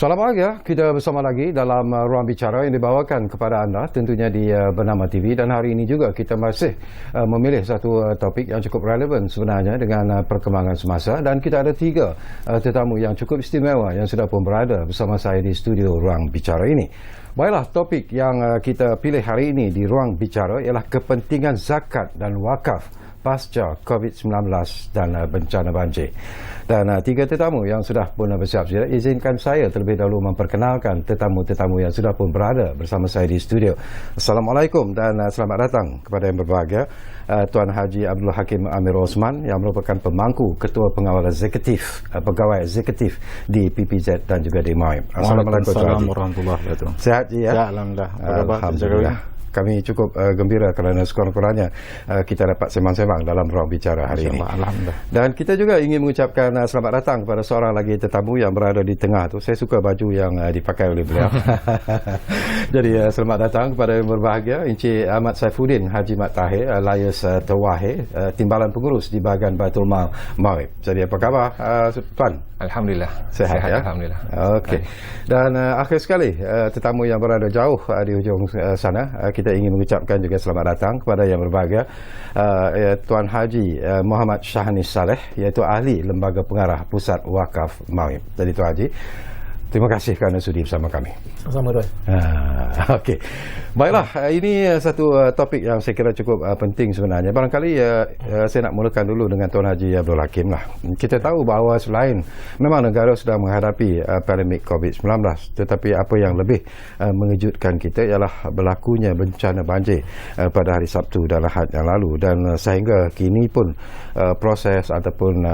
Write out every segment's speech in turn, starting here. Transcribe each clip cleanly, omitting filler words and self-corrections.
Salam bahagia, kita bersama lagi dalam Ruang Bicara yang dibawakan kepada anda tentunya di Bernama TV, dan hari ini juga kita masih memilih satu topik yang cukup relevan sebenarnya dengan perkembangan semasa, dan kita ada 3 tetamu yang cukup istimewa yang sudah pun berada bersama saya di studio Ruang Bicara ini. Baiklah, topik yang kita pilih hari ini di Ruang Bicara ialah kepentingan zakat dan wakaf pasca COVID-19 dan bencana banjir. Dan 3 tetamu yang sudah pun bersiap sedia, izinkan saya terlebih dahulu memperkenalkan tetamu-tetamu yang sudah pun berada bersama saya di studio. Assalamualaikum dan selamat datang kepada yang berbahagia Tuan Haji Abdul Hakim Amir Osman yang merupakan pemangku Ketua Pengawal Eksekutif, Pegawai Eksekutif di PPZ dan juga di MAIP. Assalamualaikum warahmatullahi wabarakatuh. Sehat je ya? Ya, Alhamdulillah. Alhamdulillah. Kami cukup gembira kerana sekurang-kurangnya kita dapat sembang-sembang dalam Ruang Bicara hari ini. Alhamdulillah. Dan kita juga ingin mengucapkan selamat datang kepada seorang lagi tetamu yang berada di tengah tu. Saya suka baju yang dipakai oleh beliau. Jadi selamat datang kepada yang berbahagia Encik Ahmad Saifuddin Haji Mat Tahir, alias Tawahir, Timbalan Pengurus di bahagian Baitul Mal MAIP. Jadi apa khabar Tuan? Alhamdulillah. Sehat ya? Alhamdulillah. Okey. Dan akhir sekali tetamu yang berada jauh di hujung sana, kita ingin mengucapkan juga selamat datang kepada yang berbahagia Tuan Haji Muhammad Syahnis Saleh, iaitu ahli Lembaga Pengarah Pusat Wakaf MAIP. Jadi Tuan Haji, terima kasih kerana sudi bersama kami. Sama-sama, Tuan. Okey. Baiklah, ini satu topik yang saya kira cukup penting sebenarnya. Barangkali saya nak mulakan dulu dengan Tuan Haji Abdul Hakim lah. Kita tahu bahawa selain memang negara sedang menghadapi pandemik COVID-19, tetapi apa yang lebih mengejutkan kita ialah berlakunya bencana banjir pada hari Sabtu dan Ahad yang lalu, dan sehingga kini pun proses ataupun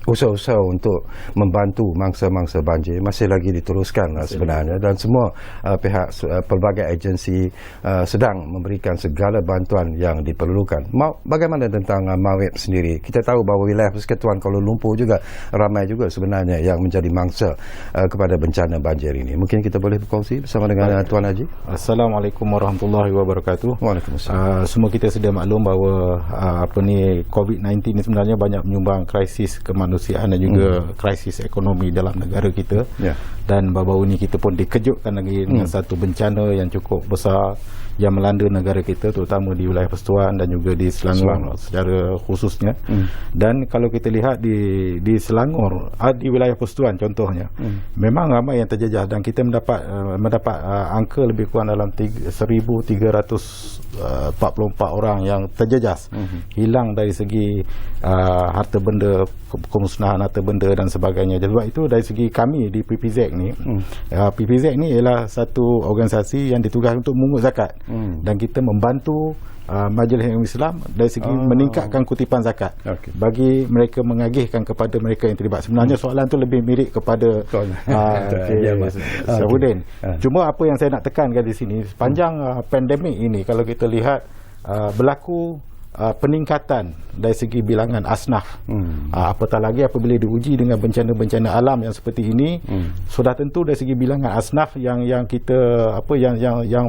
usaha-usaha untuk membantu mangsa-mangsa banjir masih lagi diteruskan sebenarnya, dan semua pihak pelbagai agensi sedang memberikan segala bantuan yang diperlukan. Bagaimana tentang MAIP sendiri? Kita tahu bahawa wilayah Persekutuan Kuala Lumpur juga ramai juga sebenarnya yang menjadi mangsa kepada bencana banjir ini. Mungkin kita boleh berkongsi bersama dengan Tuan Haji. Assalamualaikum warahmatullahi wabarakatuh. Waalaikumsalam. Semua kita sedia maklum bahawa COVID-19 ini sebenarnya banyak menyumbang krisis kemanusiaan dan juga krisis ekonomi dalam negara kita. Dan baru-baru ini kita pun dikejutkan lagi dengan satu bencana yang cukup besar yang melanda negara kita, terutama di wilayah Persekutuan dan juga di Selangor secara khususnya. Dan kalau kita lihat di Selangor, di wilayah Persekutuan contohnya, memang ramai yang terjejas, dan kita mendapat angka lebih kurang dalam 1,344 orang yang terjejas, hilang dari segi harta benda, kemusnahan harta benda dan sebagainya. Sebab itu dari segi kami di PPZ ni, PPZ ni ialah satu organisasi yang ditugaskan untuk memungut zakat, dan kita membantu Majlis Islam dari segi meningkatkan kutipan zakat bagi mereka, mengagihkan kepada mereka yang terlibat. Sebenarnya soalan tu lebih mirip kepada Saifuddin. Cuma apa yang saya nak tekankan di sini, sepanjang pandemik ini kalau kita lihat berlaku peningkatan dari segi bilangan asnaf. Apatah lagi apabila diuji dengan bencana-bencana alam yang seperti ini, sudah tentu dari segi bilangan asnaf yang kita yang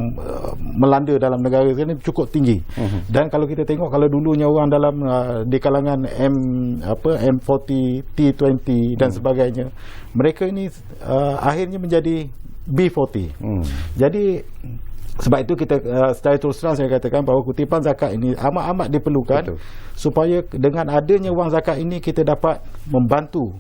melanda dalam negara ini cukup tinggi. Dan kalau kita tengok, kalau dulunya orang dalam di kalangan M40, T20 dan sebagainya, mereka ini akhirnya menjadi B40. Jadi sebab itu kita secara terus terang saya katakan bahawa kutipan zakat ini amat-amat diperlukan. Supaya dengan adanya wang zakat ini kita dapat membantu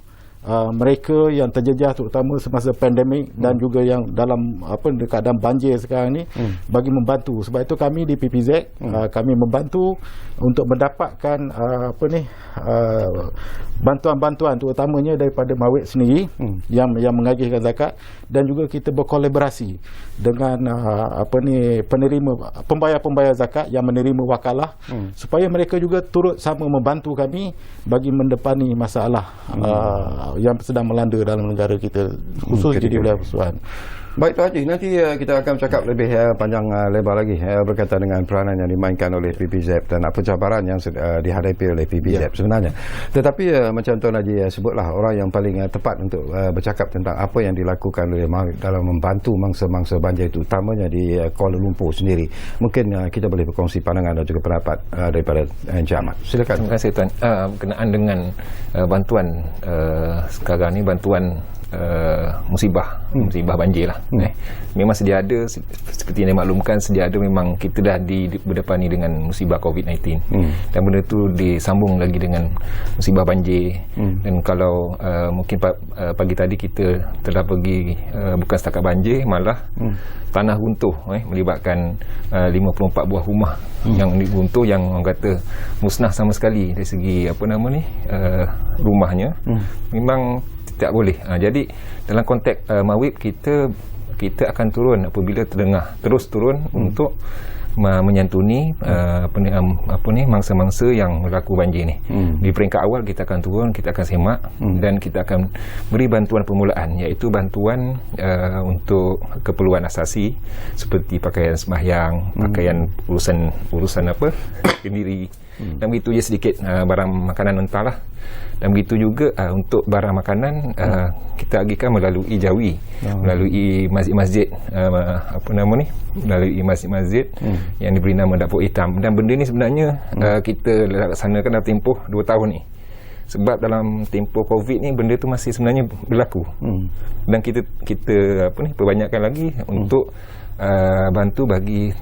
mereka yang terjejas terutama semasa pandemik dan juga yang dalam keadaan banjir sekarang ni, bagi membantu. Sebab itu kami di PPZ kami membantu untuk mendapatkan bantuan-bantuan terutamanya daripada MAIP sendiri yang mengagihkan zakat, dan juga kita berkolaborasi dengan pembayar-pembayar zakat yang menerima wakalah, supaya mereka juga turut sama membantu kami bagi mendepani masalah yang sedang melanda dalam negara kita, khusus di wilayah Persekutuan. Baik Tuan Haji, nanti kita akan bercakap lebih panjang lebar lagi berkaitan dengan peranan yang dimainkan oleh PPZ dan apa cabaran yang dihadapi oleh PPZ sebenarnya. Tetapi macam Tuan Haji sebutlah, orang yang paling tepat untuk bercakap tentang apa yang dilakukan oleh MAIP dalam membantu mangsa-mangsa banjir itu, utamanya di Kuala Lumpur sendiri. Mungkin kita boleh berkongsi pandangan dan juga pendapat daripada Encik Ahmad. Silakan. Terima kasih Tuan. Berkenaan dengan bantuan sekarang ni, bantuan musibah banjir lah. Memang sedia ada, seperti yang dimaklumkan, sedia ada memang kita dah berdepani dengan musibah COVID-19 dan benda tu disambung lagi dengan musibah banjir. Dan kalau mungkin pagi tadi kita telah pergi bukan setakat banjir, malah tanah runtuh melibatkan 54 buah rumah yang runtuh, yang orang kata musnah sama sekali dari segi rumahnya. Memang tak boleh. Jadi dalam konteks Mawib, kita akan turun apabila terus turun untuk menyantuni mangsa-mangsa yang berlaku banjir ni. Di peringkat awal kita akan turun, kita akan semak dan kita akan beri bantuan permulaan, iaitu bantuan untuk keperluan asasi seperti pakaian sembahyang, pakaian urusan sendiri. Dan begitu je sedikit barang makanan mentah lah. Dan begitu juga untuk barang makanan kita agikan melalui Jawi, melalui masjid-masjid melalui masjid-masjid yang diberi nama Dapur Hitam. Dan benda ni sebenarnya kita laksanakan dalam tempoh 2 tahun ni. Sebab dalam tempoh COVID ni benda tu masih sebenarnya berlaku. Dan kita perbanyakkan lagi untuk bantu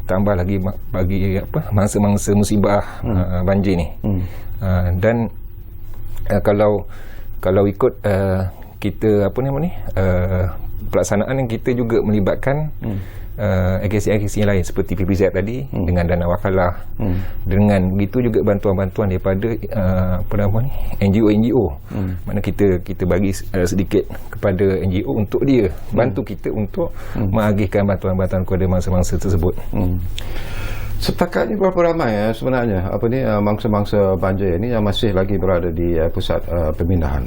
tambah lagi bagi mangsa-mangsa musibah banjir ni. Dan kalau ikut kita pelaksanaan yang kita juga melibatkan agensi-agensi lain seperti PPZ tadi dengan dana wakalah, dengan begitu juga bantuan-bantuan daripada NGO. Mana kita bagi sedikit kepada NGO untuk dia bantu kita untuk mengagihkan bantuan-bantuan kepada mangsa-mangsa tersebut. Setakat ni berapa ramai sebenarnya mangsa-mangsa banjir ni yang masih lagi berada di pusat pemindahan?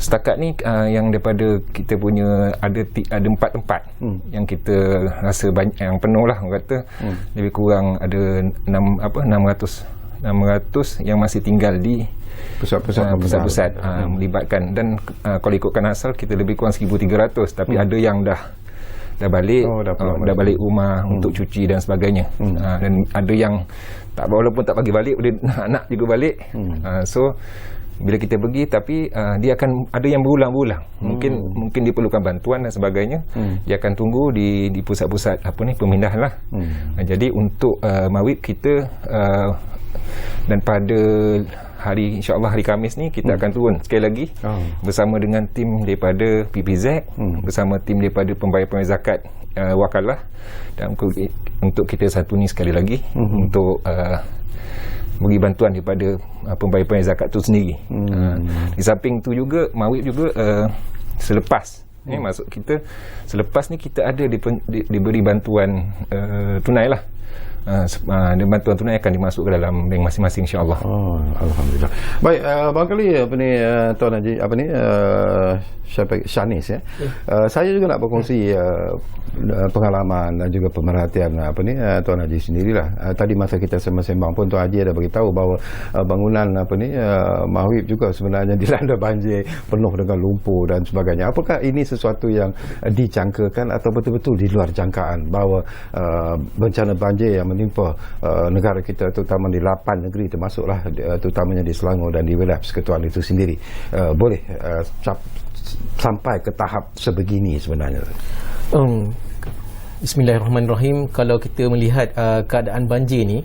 Setakat ni yang daripada kita punya ada 4 tempat yang kita rasa banyak, yang penuh lah orang kata. Lebih kurang ada 600 yang masih tinggal di pusat-pusat melibatkan. Dan kalau ikutkan asal kita lebih kurang 1,300, tapi ada yang dah balik, dah balik rumah untuk cuci dan sebagainya. Dan ada yang walaupun tak bagi balik, nak juga balik. So bila kita pergi, tapi dia akan ada yang berulang-ulang. Mungkin diperlukan bantuan dan sebagainya. Dia akan tunggu di pusat-pusat pemindahan lah. Jadi untuk Mawib kita dan pada insyaAllah hari Khamis ni kita akan turun sekali lagi bersama dengan tim daripada PPZ, bersama tim daripada pembayar zakat wakalah, dan untuk kita santuni sekali lagi untuk bagi bantuan daripada pembayar zakat tu sendiri. Di samping tu juga Mawib juga selepas maksud kita selepas ni kita ada diberi bantuan tunai lah. Dan bantuan tunai akan dimasuk ke dalam bank masing-masing, insya-Allah. Alhamdulillah. Baik, barangkali Tuan Haji Shanice saya juga nak berkongsi pengalaman dan juga pemerhatian Tuan Haji sendirilah. Tadi masa kita sembang pun Tuan Haji ada beritahu bahawa bangunan Mawib juga sebenarnya dilanda banjir, penuh dengan lumpur dan sebagainya. Apakah ini sesuatu yang dijangkakan atau betul-betul di luar jangkaan bahawa bencana banjir yang menimpa negara kita, terutama di 8 negeri termasuklah terutamanya di Selangor dan di wilayah persekutuan itu sendiri, boleh sampai ke tahap sebegini sebenarnya? Bismillahirrahmanirrahim. Kalau kita melihat keadaan banjir ni,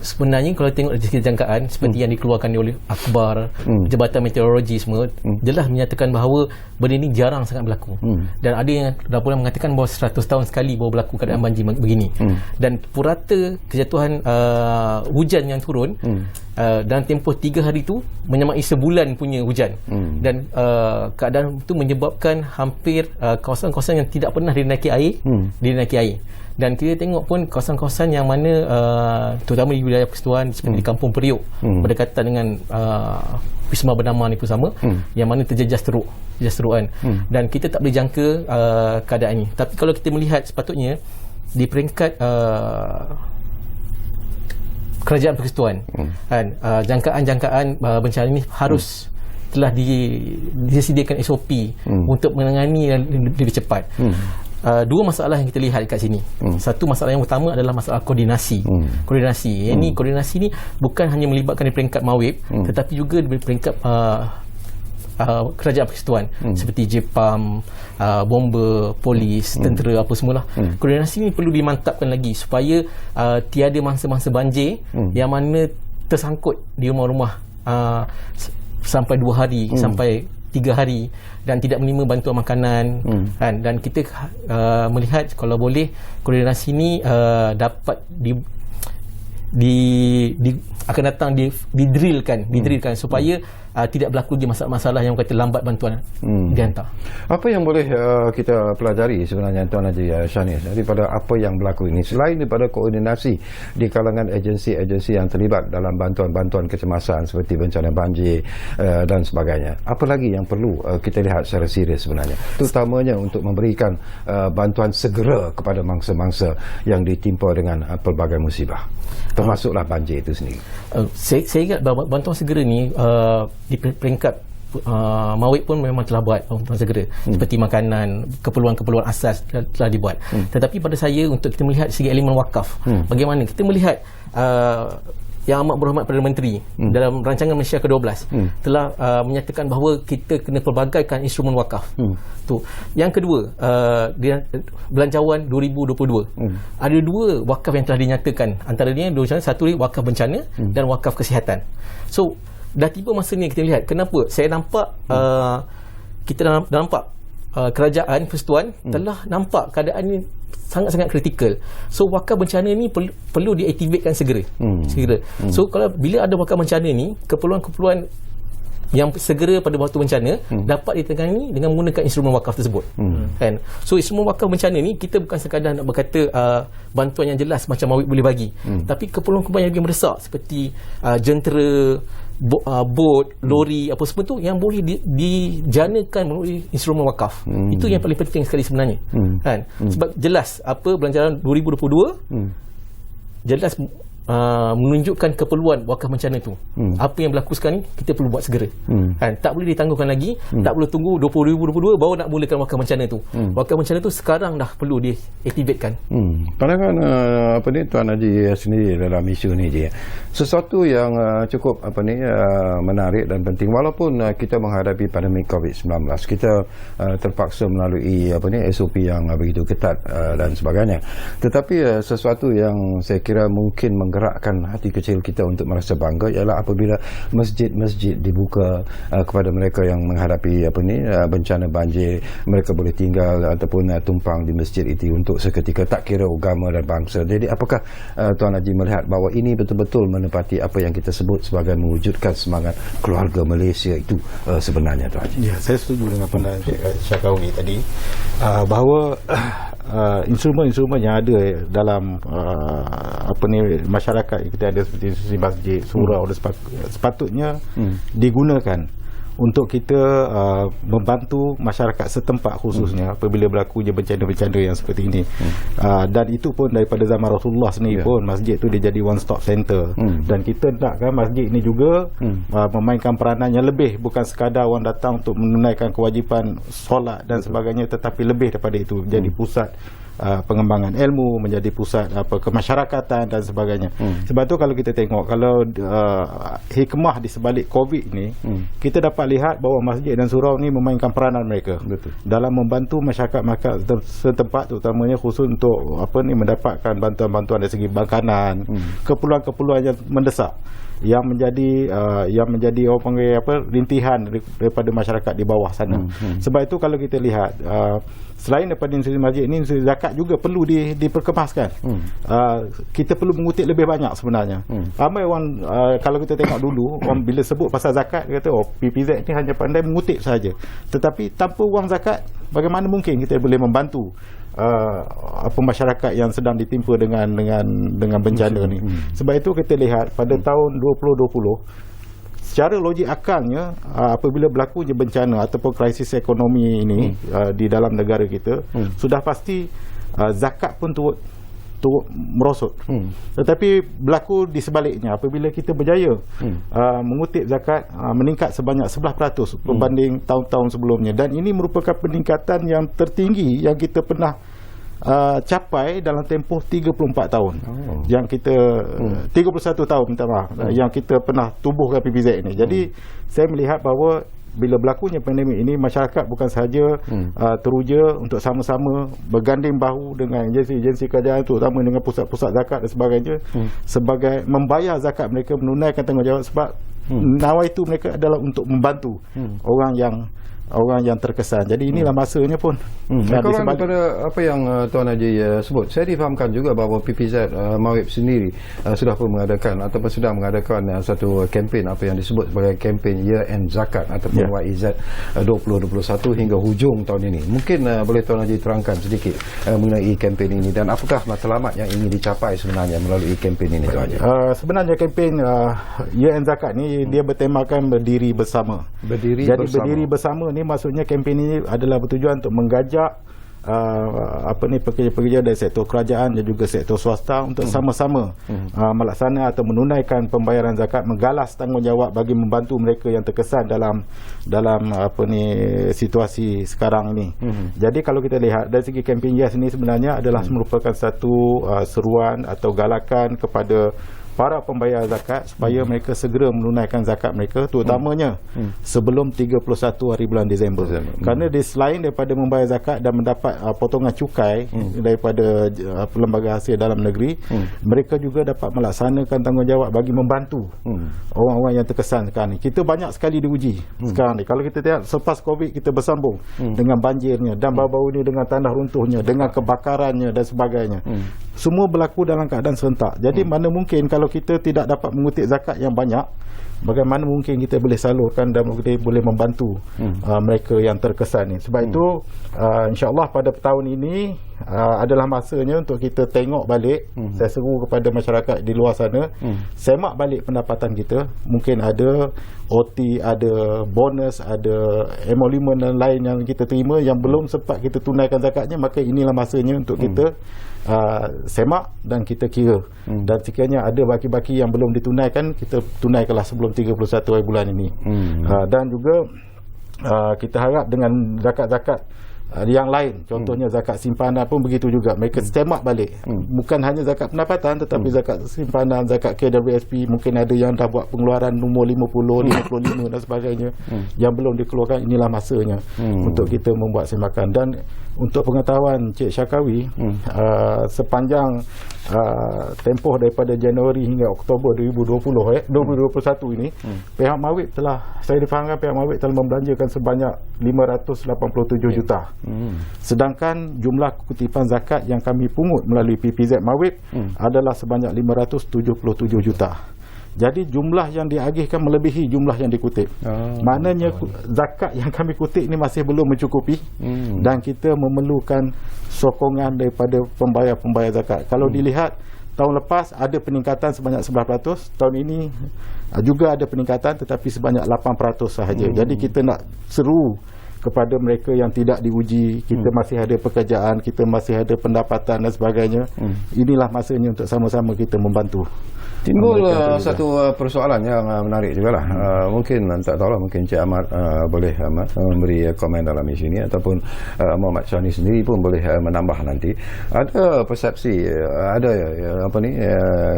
sebenarnya kalau tengok dari segi jangkaan seperti yang dikeluarkan oleh akhbar, Jabatan Meteorologi semua, jelas menyatakan bahawa benda ni jarang sangat berlaku. Dan ada yang dah pula mengatakan bahawa 100 tahun sekali baru berlaku keadaan banjir begini. Dan purata kejatuhan hujan yang turun dalam tempoh 3 hari tu menyamai sebulan punya hujan. Dan keadaan itu menyebabkan hampir kawasan-kawasan yang tidak pernah dinaiki air. Dan kita tengok pun kawasan-kawasan yang mana terutama di wilayah persekutuan seperti di Kampung Periuk, berdekatan dengan Wisma Bernama ni pun sama, yang mana terjejas teruk kan. Dan kita tak boleh jangka keadaan ini. Tapi kalau kita melihat sepatutnya di peringkat kerajaan persekutuan kan, jangkaan bencana ini harus telah disediakan SOP untuk menangani lebih cepat. Dua masalah yang kita lihat kat sini. Satu masalah yang utama adalah masalah koordinasi. Koordinasi ni bukan hanya melibatkan di peringkat Mawib, tetapi juga di peringkat kerajaan persekutuan seperti JPAM, bomber, polis, tentera, apa semualah. Koordinasi ini perlu dimantapkan lagi supaya tiada mangsa-mangsa banjir yang mana tersangkut di rumah-rumah sampai 2 hari, sampai 3 hari dan tidak menerima bantuan makanan kan. Dan kita melihat kalau boleh koordinasi ini dapat akan datang didrillkan supaya tidak berlaku lagi masalah-masalah yang kata lambat bantuan dihantar. Apa yang boleh kita pelajari sebenarnya Tuan Haji Shaniz daripada apa yang berlaku ini, selain daripada koordinasi di kalangan agensi-agensi yang terlibat dalam bantuan-bantuan kecemasan seperti bencana banjir dan sebagainya, apa lagi yang perlu kita lihat secara serius sebenarnya, terutamanya untuk memberikan bantuan segera kepada mangsa-mangsa yang ditimpa dengan pelbagai musibah, termasuklah banjir itu sendiri. Saya ingat bahawa bantuan segera ni di peringkat Mawib pun memang telah buat bantuan segera seperti makanan, keperluan-keperluan asas telah dibuat. Tetapi pada saya, untuk kita melihat segi elemen wakaf, bagaimana kita melihat Yang Amat Berhormat Perdana Menteri dalam rancangan Malaysia ke-12 telah menyatakan bahawa kita kena pelbagaikan instrumen wakaf. Tu. Yang kedua, belanjawan 2022. Ada 2 wakaf yang telah dinyatakan. Antaranya satu wakaf bencana dan wakaf kesihatan. So dah tiba masa ni kita lihat kenapa saya nampak kita dah nampak kerajaan persekutuan telah nampak keadaan ni sangat-sangat kritikal. So wakaf bencana ni perlu diaktifkan segera. So kalau bila ada wakaf bencana ni, keperluan-keperluan yang segera pada waktu bencana dapat ditangani dengan menggunakan instrumen wakaf tersebut. Kan? So instrumen wakaf bencana ni kita bukan sekadar nak berkata bantuan yang jelas macam Mawib boleh bagi, tapi keperluan-keperluan yang lebih mendesak seperti jentera, bot, lori, apa semua tu yang boleh dijanakan melalui instrumen wakaf. Itu yang paling penting sekali sebenarnya. Kan? Sebab jelas apa belanjawan 2022 jelas menunjukkan keperluan wakaf bencana tu. Apa yang berlaku sekarang ni kita perlu buat segera. Kan? Tak boleh ditangguhkan lagi, tak boleh tunggu 2022 baru nak mulakan wakaf bencana tu. Wakaf bencana tu sekarang dah perlu diaktifkan. Pandangan apa ni Tuan Haji sendiri dalam isu ni je. Sesuatu yang cukup menarik dan penting, walaupun kita menghadapi pandemik COVID-19, kita terpaksa melalui SOP yang begitu ketat dan sebagainya. Tetapi sesuatu yang saya kira mungkin menggerakkan hati kecil kita untuk merasa bangga ialah apabila masjid-masjid dibuka kepada mereka yang menghadapi bencana banjir. Mereka boleh tinggal ataupun tumpang di masjid itu untuk seketika, tak kira agama dan bangsa. Jadi apakah Tuan Haji melihat bahawa ini betul-betul menepati apa yang kita sebut sebagai mewujudkan semangat keluarga Malaysia itu sebenarnya, Tuan Haji? Ya, saya setuju dengan pandangan Syakawi tadi, bahawa instrumen-instrumen yang ada dalam masyarakat kita ada seperti institusi masjid, surau, sepatutnya digunakan untuk kita membantu masyarakat setempat, khususnya apabila berlaku bencana-bencana yang seperti ini. Dan itu pun daripada zaman Rasulullah sendiri pun masjid tu dia jadi one stop center. Dan kita nakkan masjid ini juga memainkan peranan yang lebih, bukan sekadar orang datang untuk menunaikan kewajipan solat dan sebagainya, tetapi lebih daripada itu, jadi pusat pengembangan ilmu, menjadi pusat kemasyarakatan dan sebagainya. Sebab tu kalau kita tengok, kalau hikmah di sebalik COVID ni, kita dapat lihat bahawa masjid dan surau ni memainkan peranan mereka dalam membantu masyarakat setempat, terutamanya khusus untuk mendapatkan bantuan-bantuan dari segi makanan, keperluan-keperluan yang mendesak yang menjadi orang panggil rintihan daripada masyarakat di bawah sana. Sebab itu kalau kita lihat selain daripada institusi masjid ini, institusi zakat juga perlu diperkemaskan. Kita perlu mengutip lebih banyak sebenarnya. Ramai orang kalau kita tengok dulu, orang bila sebut pasal zakat dia kata PPZ ni hanya pandai mengutip saja. Tetapi tanpa wang zakat, bagaimana mungkin kita boleh membantu masyarakat yang sedang ditimpa dengan bencana ni. Sebab itu kita lihat pada tahun 2020, secara logik akalnya apabila berlaku bencana ataupun krisis ekonomi ini di dalam negara kita, sudah pasti zakat pun turut merosot. Tetapi berlaku di sebaliknya, apabila kita berjaya mengutip zakat meningkat sebanyak 11% berbanding tahun-tahun sebelumnya, dan ini merupakan peningkatan yang tertinggi yang kita pernah capai dalam tempoh 34 tahun yang kita 31 tahun minta maaf yang kita pernah tubuhkan PPZ ini. Jadi saya melihat bahawa bila berlakunya pandemik ini, masyarakat bukan sahaja teruja untuk sama-sama berganding bahu dengan agensi-agensi kerajaan, terutama dengan pusat-pusat zakat dan sebagainya, sebagai membayar zakat mereka, menunaikan tanggungjawab, sebab nawaitu mereka adalah untuk membantu orang yang terkesan. Jadi inilah masanya pun. Kalau daripada apa yang Tuan Haji sebut, saya difahamkan juga bahawa PPZ Mawib sendiri sudah pun mengadakan ataupun sedang mengadakan satu kempen, apa yang disebut sebagai kempen Year End Zakat ataupun YEZ 2021 hingga hujung tahun ini. Mungkin boleh Tuan Haji terangkan sedikit mengenai kempen ini dan apakah matlamat yang ingin dicapai sebenarnya melalui kempen ini, Tuan Haji? Sebenarnya kempen Year End Zakat ni dia bertemakan berdiri bersama. Berdiri bersama ni maksudnya kempen ini adalah bertujuan untuk menggajak pekerja-pekerja dari sektor kerajaan dan juga sektor swasta untuk sama-sama melaksana atau menunaikan pembayaran zakat, menggalas tanggungjawab bagi membantu mereka yang terkesan dalam situasi sekarang ini. Jadi kalau kita lihat dari segi kempen YES ini sebenarnya adalah merupakan satu seruan atau galakan kepada para pembayar zakat supaya mereka segera menunaikan zakat mereka, terutamanya sebelum 31 hari bulan Disember. Kerana selain daripada membayar zakat dan mendapat potongan cukai daripada lembaga hasil dalam negeri, mereka juga dapat melaksanakan tanggungjawab bagi membantu orang-orang yang terkesan sekarang ni. Kita banyak sekali diuji sekarang ni. Kalau kita lihat selepas Covid, kita bersambung dengan banjirnya dan baru-baru ini dengan tanah runtuhnya, dengan kebakarannya dan sebagainya. Semua berlaku dalam keadaan serentak. Jadi mana mungkin kalau kita tidak dapat mengutip zakat yang banyak, bagaimana mungkin kita boleh salurkan dan kita boleh membantu mereka yang terkesan ni. Sebab itu insya-Allah pada tahun ini adalah masanya untuk kita tengok balik. Saya seru kepada masyarakat di luar sana, semak balik pendapatan kita. Mungkin ada OT, ada bonus, ada emolument dan lain yang kita terima yang belum sempat kita tunaikan zakatnya, maka inilah masanya untuk kita semak dan kita kira. Dan sekiranya ada baki-baki yang belum ditunaikan, kita tunaikanlah sebelum 31 hari bulan ini. Dan juga kita harap dengan zakat-zakat yang lain, contohnya zakat simpanan pun begitu juga, mereka semak balik. Bukan hanya zakat pendapatan, tetapi zakat simpanan, zakat KWSP, mungkin ada yang dah buat pengeluaran nombor 50, 55 dan sebagainya yang belum dikeluarkan. Inilah masanya untuk kita membuat semakan. Dan untuk pengetahuan Cik Syakawi, sepanjang tempoh daripada Januari hingga Oktober 2021 ini, pihak Mawib telah, saya difahamkan pihak Mawib telah membelanjakan sebanyak 587 juta. Sedangkan jumlah kutipan zakat yang kami pungut melalui PPZ Mawib adalah sebanyak 577 juta. Jadi jumlah yang diagihkan melebihi jumlah yang dikutip. Maknanya zakat yang kami kutip ini masih belum mencukupi, dan kita memerlukan sokongan daripada pembayar-pembayar zakat. Kalau dilihat tahun lepas ada peningkatan sebanyak 11%, tahun ini juga ada peningkatan tetapi sebanyak 8% sahaja. Jadi kita nak seru kepada mereka yang tidak diuji, kita masih ada pekerjaan, kita masih ada pendapatan dan sebagainya. Inilah masanya untuk sama-sama kita membantu. Timbul satu persoalan yang menarik jugalah. Mungkin tak tahulah, mungkin Cik Ahmad boleh memberi komen dalam isu ini, ataupun Muhammad Syahni sendiri pun boleh menambah nanti. Ada persepsi, ada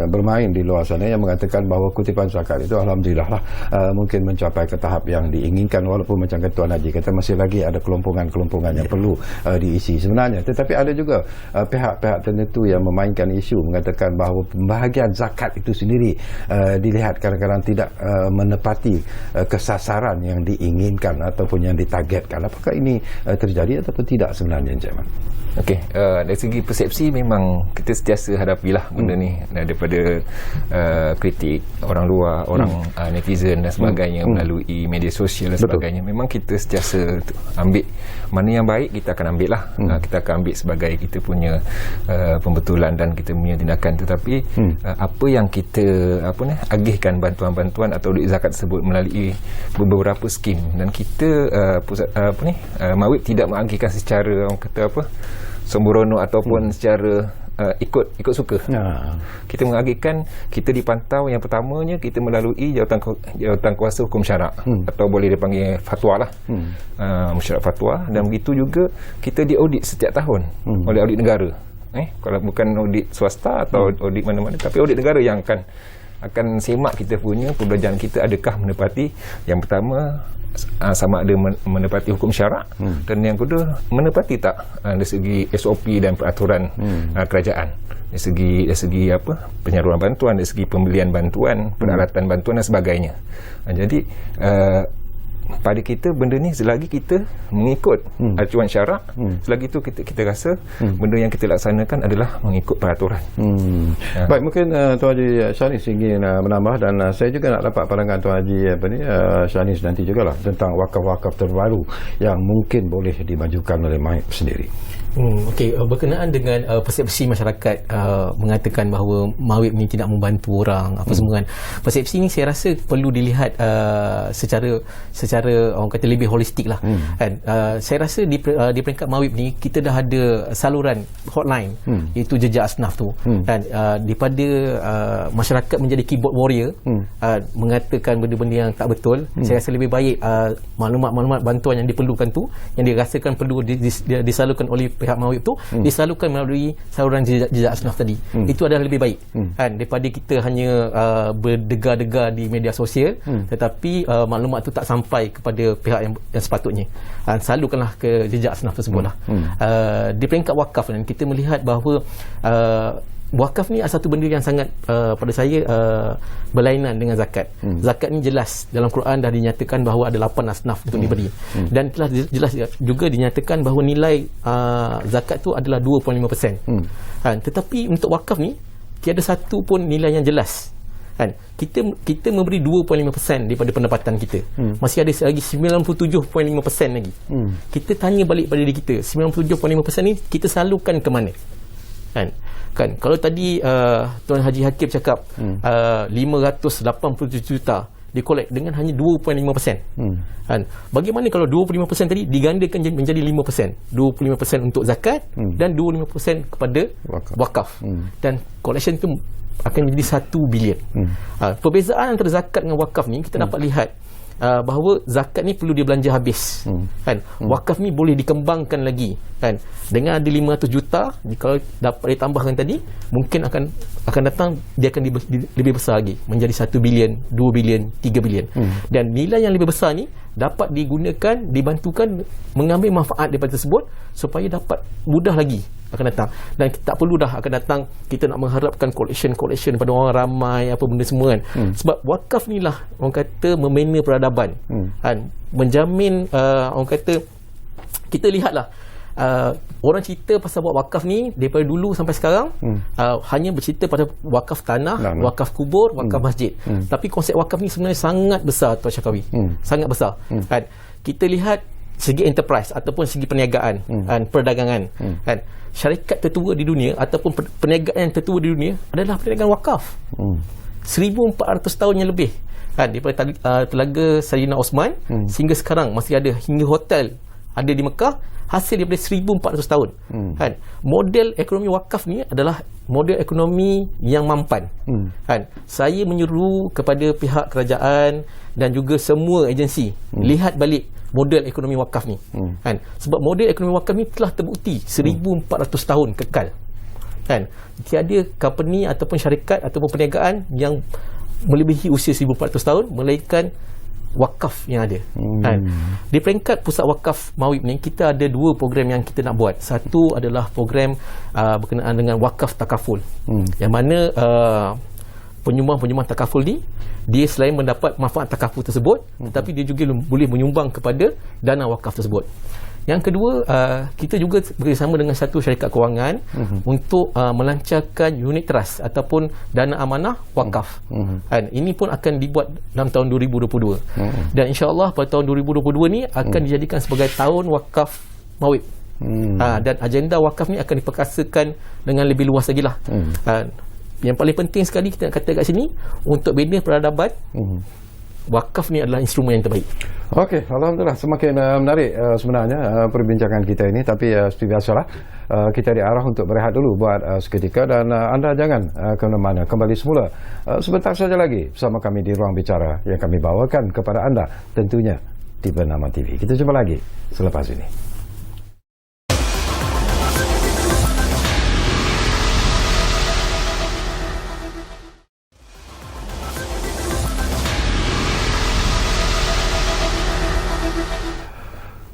bermain di luar sana yang mengatakan bahawa kutipan zakat itu alhamdulillah lah mungkin mencapai ke tahap yang diinginkan, walaupun macam Tuan Haji kata masih lagi ada kelompongan-kelompongan yang perlu diisi sebenarnya. Tetapi ada juga pihak-pihak tertentu yang memainkan isu mengatakan bahawa pembahagian zakat itu sendiri dilihat kadang-kadang tidak menepati kesasaran yang diinginkan ataupun yang ditargetkan. Apakah ini terjadi ataupun tidak sebenarnya, Encik Man? Okey, dari segi persepsi memang kita sentiasa hadapilah benda ni daripada kritik orang luar, orang netizen dan sebagainya melalui media sosial dan sebagainya. Memang kita sentiasa ambil mana yang baik, kita akan ambil lah. Kita akan ambil sebagai kita punya pembetulan dan kita punya tindakan. Tetapi apa yang kita agihkan bantuan-bantuan atau duit zakat tersebut melalui beberapa skim, dan kita Mawib tidak mengagihkan secara orang kata sembrono ataupun secara ikut suka. Kita mengagihkan, kita dipantau. Yang pertamanya kita melalui jawatan kuasa hukum syarak, atau boleh dipanggil fatwa lah, mesyuarat fatwa. Dan begitu juga kita diaudit setiap tahun oleh audit negara. Kalau bukan audit swasta atau audit mana-mana, tapi audit negara yang akan akan semak kita punya perbelanjaan kita adakah menepati, yang pertama sama ada menepati hukum syarak, dan yang kedua menepati tak dari segi SOP dan peraturan kerajaan, dari segi apa, penyaluran bantuan, dari segi pembelian bantuan, peralatan bantuan dan sebagainya. Jadi pada kita benda ni selagi kita mengikut acuan syarak, selagi itu kita rasa benda yang kita laksanakan adalah mengikut peraturan. Baik, mungkin Tuan Haji Shaniz ingin menambah, dan saya juga nak dapat pandangan Tuan Haji Shaniz nanti jugalah tentang wakaf-wakaf terbaru yang mungkin boleh dimajukan oleh MAIP sendiri. Okey, berkenaan dengan persepsi masyarakat mengatakan bahawa MAWIP ni tidak membantu orang apa semua kan. Persepsi ni saya rasa perlu dilihat secara orang kata lebih holistik lah kan. Saya rasa di peringkat MAWIP ni kita dah ada saluran hotline iaitu Jejak Asnaf tu kan. Daripada masyarakat menjadi keyboard warrior mengatakan benda-benda yang tak betul, saya rasa lebih baik maklumat-maklumat bantuan yang diperlukan tu, yang dirasakan perlu disalurkan oleh pihak MAWIP tu, disalurkan melalui saluran Jejak Asnaf tadi. Itu adalah lebih baik kan, daripada kita hanya berdegar-degar di media sosial tetapi maklumat tu tak sampai kepada pihak yang sepatutnya. Salurkanlah ke Jejak Asnaf tersebut lah. Di peringkat wakaf ni kita melihat bahawa wakaf ni adalah satu benda yang sangat pada saya berlainan dengan zakat. Zakat ni jelas dalam Quran dah dinyatakan bahawa ada 8 asnaf untuk diberi, dan telah jelas juga dinyatakan bahawa nilai zakat tu adalah 2.5%. Tetapi untuk wakaf ni tiada satu pun nilai yang jelas. Kita memberi 2.5% daripada pendapatan kita. Masih ada lagi 97.5% lagi. Kita tanya balik pada diri kita, 97.5% ni kita salurkan ke mana? Kan kalau tadi Tuan Haji Hakim cakap 587 juta dikolek dengan hanya 2.5%. Bagaimana kalau 25% tadi digandakan menjadi 5%? 25% untuk zakat dan 25% kepada wakaf. Dan collection tu akan jadi 1 bilion. Perbezaan antara zakat dengan wakaf ni kita dapat lihat bahawa zakat ni perlu dia belanja habis kan. Wakaf ni boleh dikembangkan lagi kan. Dengan ada 500 juta, kalau dapat ditambahkan tadi, mungkin akan datang dia akan lebih besar lagi menjadi 1 bilion, 2 bilion, 3 bilion. Dan nilai yang lebih besar ni dapat digunakan, dibantukan mengambil manfaat daripada tersebut supaya dapat mudah lagi akan datang. Dan tak perlu dah akan datang kita nak mengharapkan collection pada orang ramai apa benda semua kan. Sebab wakaf ni lah orang kata membina peradaban kan, menjamin orang kata kita lihatlah orang cerita pasal buat wakaf ni daripada dulu sampai sekarang hanya bercerita pada wakaf tanah, wakaf kubur, wakaf masjid. Tapi konsep wakaf ni sebenarnya sangat besar Tuan Syakawi. Sangat besar kan. Kita lihat segi enterprise ataupun segi perniagaan perdagangan kan. Syarikat tertua di dunia ataupun perniagaan yang tertua di dunia adalah perniagaan wakaf. 1400 tahun yang lebih kan, daripada Telaga Sayyidina Osman sehingga sekarang masih ada, hingga hotel ada di Mekah, hasil daripada 1400 tahun kan. Model ekonomi wakaf ni adalah model ekonomi yang mampan kan. Saya menyeru kepada pihak kerajaan dan juga semua agensi lihat balik model ekonomi wakaf ni kan. Sebab model ekonomi wakaf ni telah terbukti 1400 tahun kekal kan. Tiada company ataupun syarikat ataupun perniagaan yang melebihi usia 1400 tahun melainkan wakaf yang ada kan. Di peringkat pusat wakaf MAWIP ni kita ada 2 program yang kita nak buat. Satu adalah program berkenaan dengan wakaf takaful, yang mana penyumbang-penyumbang takaful ni dia selain mendapat manfaat takaful tersebut tetapi dia juga boleh menyumbang kepada dana wakaf tersebut. Yang kedua, kita juga bekerjasama dengan satu syarikat kewangan untuk melancarkan unit trust ataupun dana amanah wakaf. Ini pun akan dibuat dalam tahun 2022. Dan insya-Allah pada tahun 2022 ni akan dijadikan sebagai tahun wakaf MAWIP. Dan agenda wakaf ni akan diperkasakan dengan lebih luas lagi lah. Yang paling penting sekali kita nak kata kat sini, untuk bina peradaban, wakaf ni adalah instrumen yang terbaik. Okey, alhamdulillah, semakin menarik sebenarnya perbincangan kita ini, tapi seperti biasalah kita diarah untuk berehat dulu buat seketika, dan anda jangan ke mana-mana, kembali semula sebentar saja lagi bersama kami di Ruang Bicara yang kami bawakan kepada anda tentunya di Bernama TV. Kita jumpa lagi selepas ini.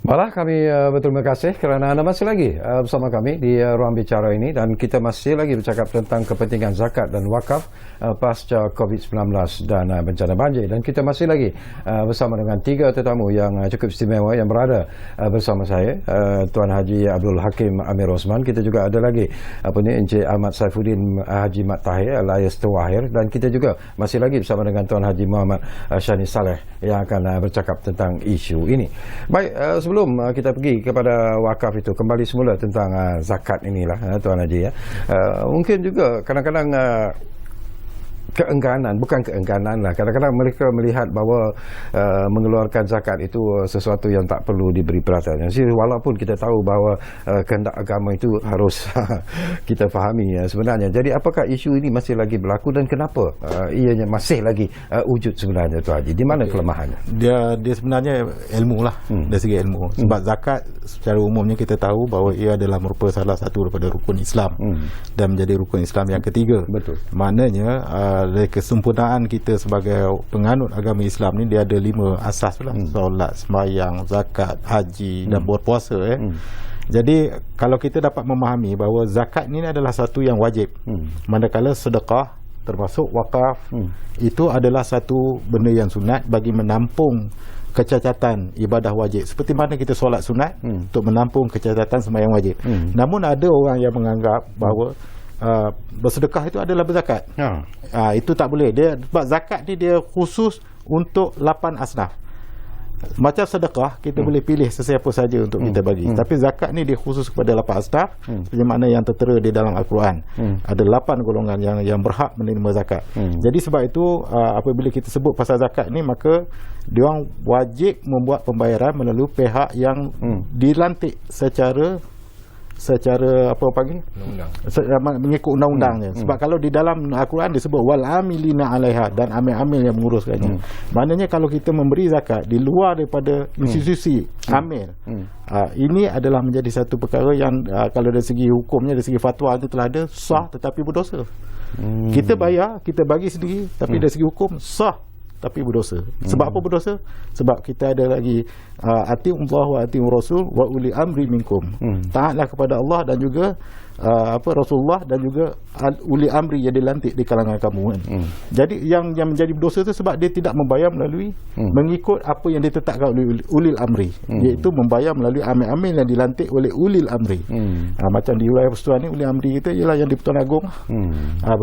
Baiklah, kami berterima kasih kerana anda masih lagi bersama kami di ruang bicara ini, dan kita masih lagi bercakap tentang kepentingan zakat dan wakaf pasca COVID-19 dan bencana banjir. Dan kita masih lagi bersama dengan 3 tetamu yang cukup istimewa yang berada bersama saya, Tuan Haji Abdul Hakim Amir Osman. Kita juga ada lagi Encik Ahmad Saifuddin Haji Mat Tahir alias Tawahir, dan kita juga masih lagi bersama dengan Tuan Haji Muhammad Shani Saleh yang akan bercakap tentang isu ini. Baik, sebelum kita pergi kepada wakaf itu, kembali semula tentang zakat inilah, Tuan Haji ya. Mungkin juga kadang-kadang keengganan, bukan keengganan lah, kadang-kadang mereka melihat bahawa mengeluarkan zakat itu sesuatu yang tak perlu diberi perhatian. Jadi, walaupun kita tahu bahawa kehendak agama itu harus kita fahami sebenarnya. Jadi apakah isu ini masih lagi berlaku dan kenapa ianya masih lagi wujud sebenarnya, Tuan Haji? Di mana kelemahannya? Dia sebenarnya ilmu lah, dari segi ilmu. Sebab zakat secara umumnya kita tahu bahawa ia adalah merupakan salah satu daripada rukun Islam dan menjadi rukun Islam yang ketiga. Betul. Maknanya dari kesempurnaan kita sebagai penganut agama Islam ni, dia ada 5 asas lah. Solat, sembahyang, zakat, haji dan berpuasa. Jadi kalau kita dapat memahami bahawa zakat ni adalah satu yang wajib, manakala sedekah termasuk wakaf itu adalah satu benda yang sunat bagi menampung kecacatan ibadah wajib. Seperti mana kita solat sunat untuk menampung kecacatan sembahyang wajib. Namun ada orang yang menganggap bahawa bersedekah itu adalah berzakat. Itu tak boleh. Dia sebab zakat ni dia khusus untuk 8 asnaf. Macam sedekah kita boleh pilih sesiapa saja untuk kita bagi. Tapi zakat ni dia khusus kepada 8 asnaf, seperti mana yang tertera di dalam Al-Quran. Ada 8 golongan yang berhak menerima zakat. Jadi sebab itu apabila kita sebut pasal zakat ni, maka diorang wajib membuat pembayaran melalui pihak yang dilantik secara apa panggil? Mengikut undang-undangnya. Sebab kalau di dalam Al-Quran disebut wal amilina 'alaiha, dan amil-amil yang menguruskannya. Maknanya kalau kita memberi zakat di luar daripada institusi amil, ini adalah menjadi satu perkara yang kalau dari segi hukumnya, dari segi fatwa itu telah ada, sah tetapi berdosa. Kita bayar, kita bagi sendiri, tapi dari segi hukum sah tapi berdosa. Sebab apa berdosa? Sebab kita ada lagi ati'ullah wa ati'ur rasul wa uli amri minkum. Taatlah kepada Allah dan juga Rasulullah dan juga uli amri yang dilantik di kalangan kamu kan. Jadi yang menjadi berdosa itu sebab dia tidak membayar melalui mengikut apa yang ditetapkan oleh ulil amri, iaitu membayar melalui amil-amil yang dilantik oleh ulil amri. Macam di wilayah persekutuan ni, ulil amri kita ialah yang di-Pertuan Agong.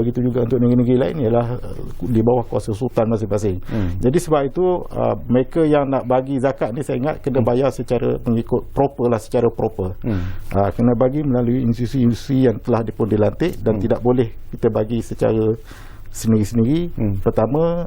Begitu juga untuk negeri-negeri lain ialah di bawah kuasa sultan masing-masing. Jadi sebab itu mereka yang nak bagi zakat ni, saya ingat kena bayar secara mengikut proper lah, secara proper. Kena bagi melalui institusi yang telah pun dilantik, dan tidak boleh kita bagi secara sendiri-sendiri. Pertama,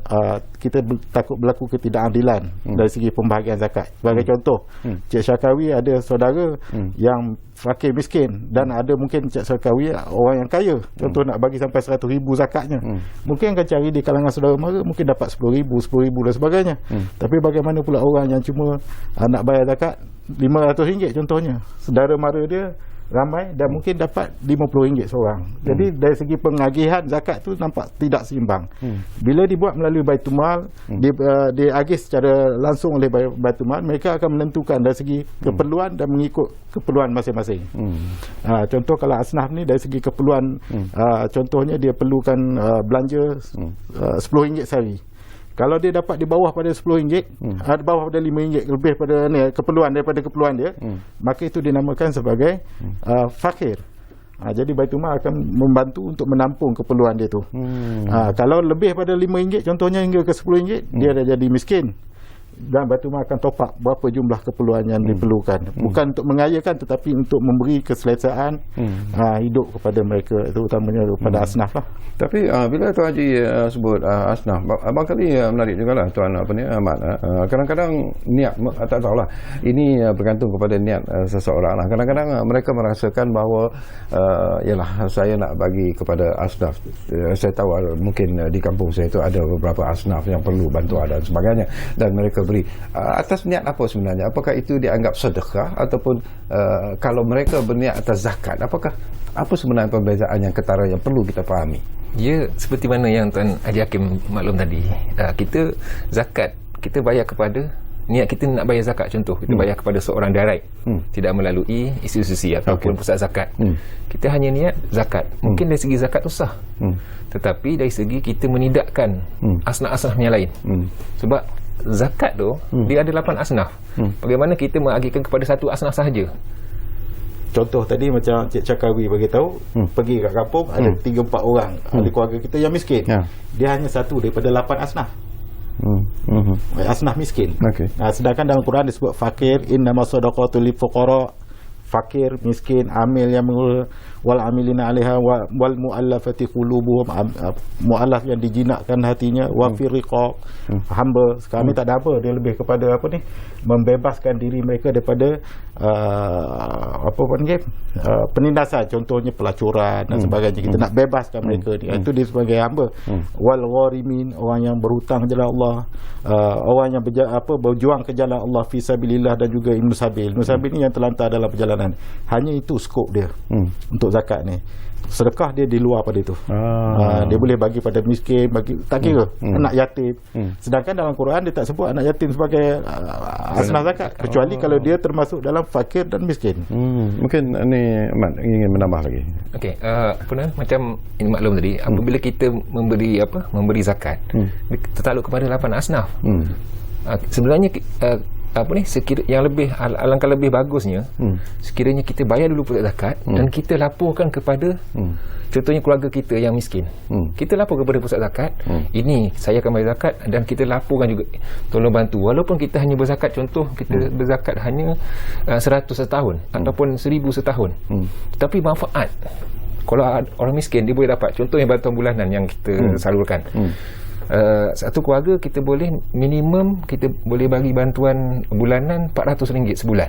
kita takut berlaku ketidakadilan dari segi pembahagian zakat. Sebagai contoh, Cik Syarkawi ada saudara yang fakir miskin, dan ada mungkin Cik Syarkawi orang yang kaya, contoh nak bagi sampai 100,000 zakatnya, mungkin akan cari di kalangan saudara mara, mungkin dapat 10,000, 10,000 dan sebagainya. Tapi bagaimana pula orang yang cuma nak bayar zakat RM500 contohnya, saudara mara dia ramai dan mungkin dapat RM50 seorang. Jadi dari segi pengagihan zakat tu nampak tidak seimbang. Bila dibuat melalui Baitulmal, diagih secara langsung oleh Baitulmal, mereka akan menentukan dari segi keperluan dan mengikut keperluan masing-masing. Contoh kalau asnaf ni dari segi keperluan, contohnya dia perlukan belanja RM10 sehari. Kalau dia dapat di bawah pada RM10, di bawah pada RM5 lebih pada keperluan daripada keperluan dia, maka itu dinamakan sebagai fakir. Jadi Baitulmal akan membantu untuk menampung keperluan dia tu. Kalau lebih pada RM5 contohnya hingga ke RM10, dia dah jadi miskin. Dan Baitulmal akan top up berapa jumlah keperluan yang diperlukan. Bukan untuk mengayakan, tetapi untuk memberi keselesaan hidup kepada mereka, terutamanya kepada asnaf lah. Tapi bila Tuan Haji sebut asnaf, barangkali menarik juga lah Tuan Ahmad. Kadang-kadang niat, tak tahulah, ini bergantung kepada niat seseorang lah. Kadang-kadang mereka merasakan bahawa yalah, saya nak bagi kepada asnaf. Saya tahu mungkin di kampung saya itu ada beberapa asnaf yang perlu bantuan dan sebagainya, dan mereka beri atas niat apa sebenarnya? Apakah itu dianggap sedekah, ataupun kalau mereka berniat atas zakat, apa sebenarnya perbezaan yang ketara yang perlu kita fahami? Ya, seperti mana yang Tuan Haji Hakim maklum tadi, kita zakat kita bayar kepada niat kita nak bayar zakat, contoh kita bayar kepada seorang direct, tidak melalui institusi ataupun pusat zakat, kita hanya niat zakat, mungkin dari segi zakat tu sah, tetapi dari segi kita menidakkan asnaf-asnaf yang lain, sebab zakat tu dia ada 8 asnaf. Bagaimana kita mengagikan kepada satu asnaf sahaja? Contoh tadi macam Cik Cakawi bagi tahu, pergi kat kampung ada 3-4 orang ahli keluarga kita yang miskin. Dia hanya satu daripada 8 asnaf. Asnaf miskin. Sedangkan dalam Quran disebut fakir, innamas sadaqatul lil fuqara, fakir, miskin, amil yang wal amilina 'alaiha wal muallafati qulubuhum, muallaf yang dijinakkan hatinya, wa fi riqab, hamba. Kami tak ada apa, dia lebih kepada apa ni, membebaskan diri mereka daripada penindasan, contohnya pelacuran dan sebagainya. Kita nak bebaskan mereka ni, itu dia sebagai hamba. Wal gharimin, orang yang berhutang ke jalan Allah, orang yang berjuang ke jalan Allah fi sabilillah, dan juga ibnu sabil. Ibnu sabil ni yang terlantar dalam perjalanan. Hanya itu skop dia untuk zakat ni. Sedekah dia di luar pada itu. Dia boleh bagi pada miskin, bagi tak kira anak yatim. Sedangkan dalam Quran dia tak sebut anak yatim sebagai asnaf zakat, kecuali kalau dia termasuk dalam fakir dan miskin. Mungkin ni Mat ingin menambah lagi. Okey, macam ini maklum tadi, apabila kita memberi zakat, tertakluk kepada 8 asnaf. Sebenarnya yang lebih alangkah lebih bagusnya sekiranya kita bayar dulu pusat zakat dan kita laporkan kepada contohnya keluarga kita yang miskin, kita lapor kepada pusat zakat, ini saya akan bayar zakat, dan kita laporkan juga, tolong bantu, walaupun kita hanya berzakat, contoh kita berzakat hanya 100 setahun ataupun 1000 setahun, tapi manfaat kalau orang miskin dia boleh dapat, contohnya bantuan bulanan yang kita salurkan. Satu keluarga kita boleh minimum kita boleh bagi bantuan bulanan RM400 sebulan.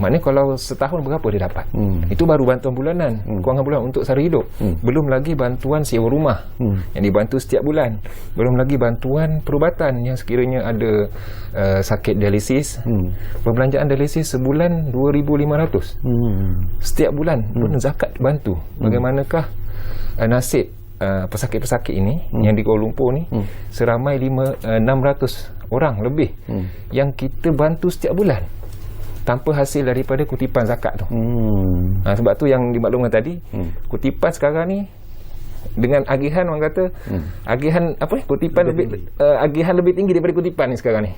Maknanya kalau setahun berapa dia dapat? Itu baru bantuan bulanan, kewangan bulanan untuk sara hidup. Belum lagi bantuan sewa rumah yang dibantu setiap bulan. Belum lagi bantuan perubatan yang sekiranya ada sakit dialisis. Perbelanjaan dialisis sebulan RM2,500. Setiap bulan pun zakat bantu. Bagaimanakah nasib pesakit-pesakit ini yang di Kuala Lumpur ni, seramai 600 orang lebih yang kita bantu setiap bulan tanpa hasil daripada kutipan zakat tu. Sebab tu yang dimaklumkan tadi, kutipan sekarang ni dengan agihan, orang kata agihan kutipan lebih agihan lebih tinggi daripada kutipan ni sekarang ni.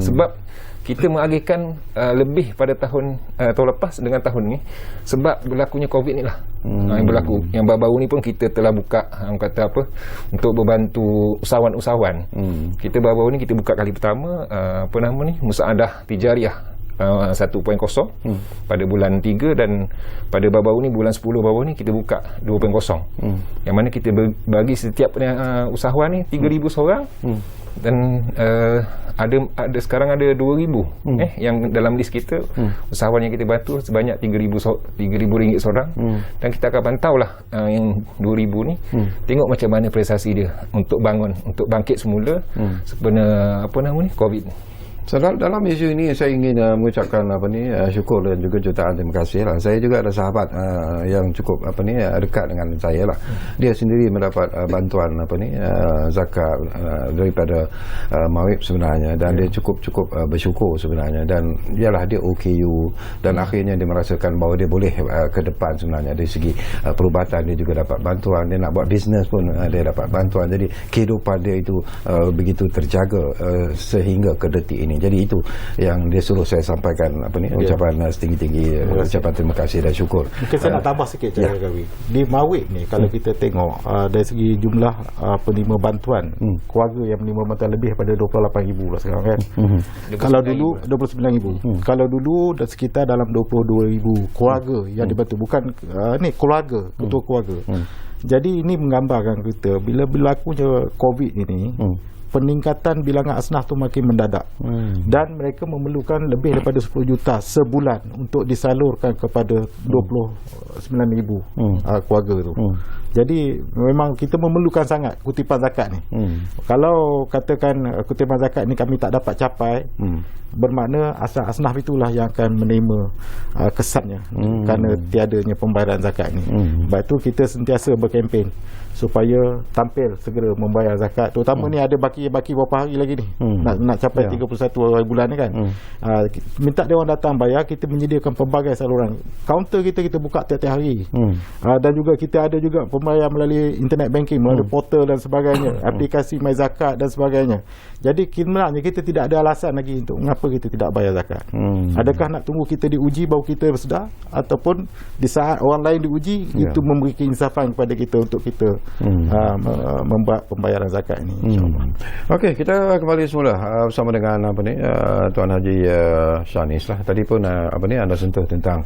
Sebab kita mengagihkan lebih pada tahun lepas dengan tahun ni, sebab berlakunya Covid ni lah. Yang berlaku, yang baru-baru ni pun kita telah buka untuk membantu usahawan-usahawan. Kita baru-baru ni kita buka kali pertama Musaadah Tijariah 1.0 pada bulan 3, dan pada baru-baru ni bulan 10 baru ni kita buka 2.0, yang mana kita bagi setiap usahawan ni 3,000 seorang, dan ada sekarang ada 2,000 yang dalam list kita, usahawan yang kita bantu sebanyak RM3,000 seorang, dan kita akan pantaulah yang 2,000 ni, tengok macam mana prestasi dia untuk bangkit semula sebenarnya Covid ni. So, dalam isu ini saya ingin mengucapkan syukur dan juga jutaan terima kasih lah. Saya juga ada sahabat yang cukup dekat dengan saya lah. Dia sendiri mendapat bantuan zakat daripada Mawib sebenarnya, dan dia cukup bersyukur sebenarnya, dan ialah dia OKU, dan akhirnya dia merasakan bahawa dia boleh ke depan sebenarnya dari segi perubatan. Dia juga dapat bantuan, dia nak buat bisnes pun dia dapat bantuan. Jadi kehidupan dia itu begitu terjaga sehingga ke detik ini. Jadi itu yang dia suruh saya sampaikan ucapan setinggi-tinggi ucapan terima kasih dan syukur. Mungkin saya nak tambah sikit Kawi. Di Mawib ni kalau kita tengok dari segi jumlah penerima bantuan, keluarga yang menerima bantuan lebih daripada 28,000 lah sekarang kan. Kalau dulu 29,000. Kalau dulu sekitar dalam 22,000 keluarga yang dibantu, bukan keluarga, ketua keluarga. Jadi ini menggambarkan kita bila berlakunya Covid ini, peningkatan bilangan asnaf tu makin mendadak, dan mereka memerlukan lebih daripada 10 juta sebulan untuk disalurkan kepada 29,000 keluarga tu. Jadi memang kita memerlukan sangat kutipan zakat ni. Kalau katakan kutipan zakat ni kami tak dapat capai, bermakna asnaf itulah yang akan menerima kesannya kerana tiadanya pembayaran zakat ni. Sebab tu kita sentiasa berkempen supaya tampil segera membayar zakat, terutama ni ada baki baki berapa hari lagi ni nak capai 31 bulan ni kan. Minta dia orang datang bayar, kita menyediakan pelbagai saluran. Kaunter kita buka tiap-tiap hari. Dan juga kita ada juga pembayaran melalui internet banking, melalui portal dan sebagainya, aplikasi MyZakat dan sebagainya. Jadi sebenarnya kita tidak ada alasan lagi untuk mengapa kita tidak bayar zakat. Adakah nak tunggu kita diuji baru kita bersedar, ataupun di saat orang lain diuji itu memberi keinsafan kepada kita untuk kita membuat pembayaran zakat ini, insya-Allah. Okey, kita kembali semula bersama dengan Tuan Haji Shanis lah. Tadi pun anda sentuh tentang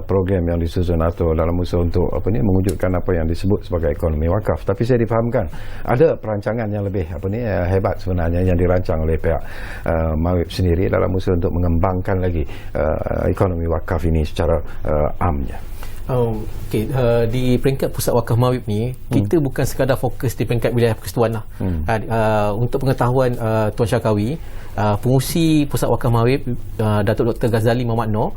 program yang disusun atau dalam usaha untuk mewujudkan apa yang disebut sebagai ekonomi wakaf. Tapi saya difahamkan ada perancangan yang lebih hebat sebenarnya yang dirancang oleh pihak Mawib sendiri dalam usaha untuk mengembangkan lagi ekonomi wakaf ini secara amnya. Di peringkat Pusat Wakaf Mawib ni, kita bukan sekadar fokus di peringkat wilayah persekutuan lah. Untuk pengetahuan Tuan Syarkawi, pengurusi Pusat Wakaf Mawib, Datuk Dr. Ghazali Muhammad Noor,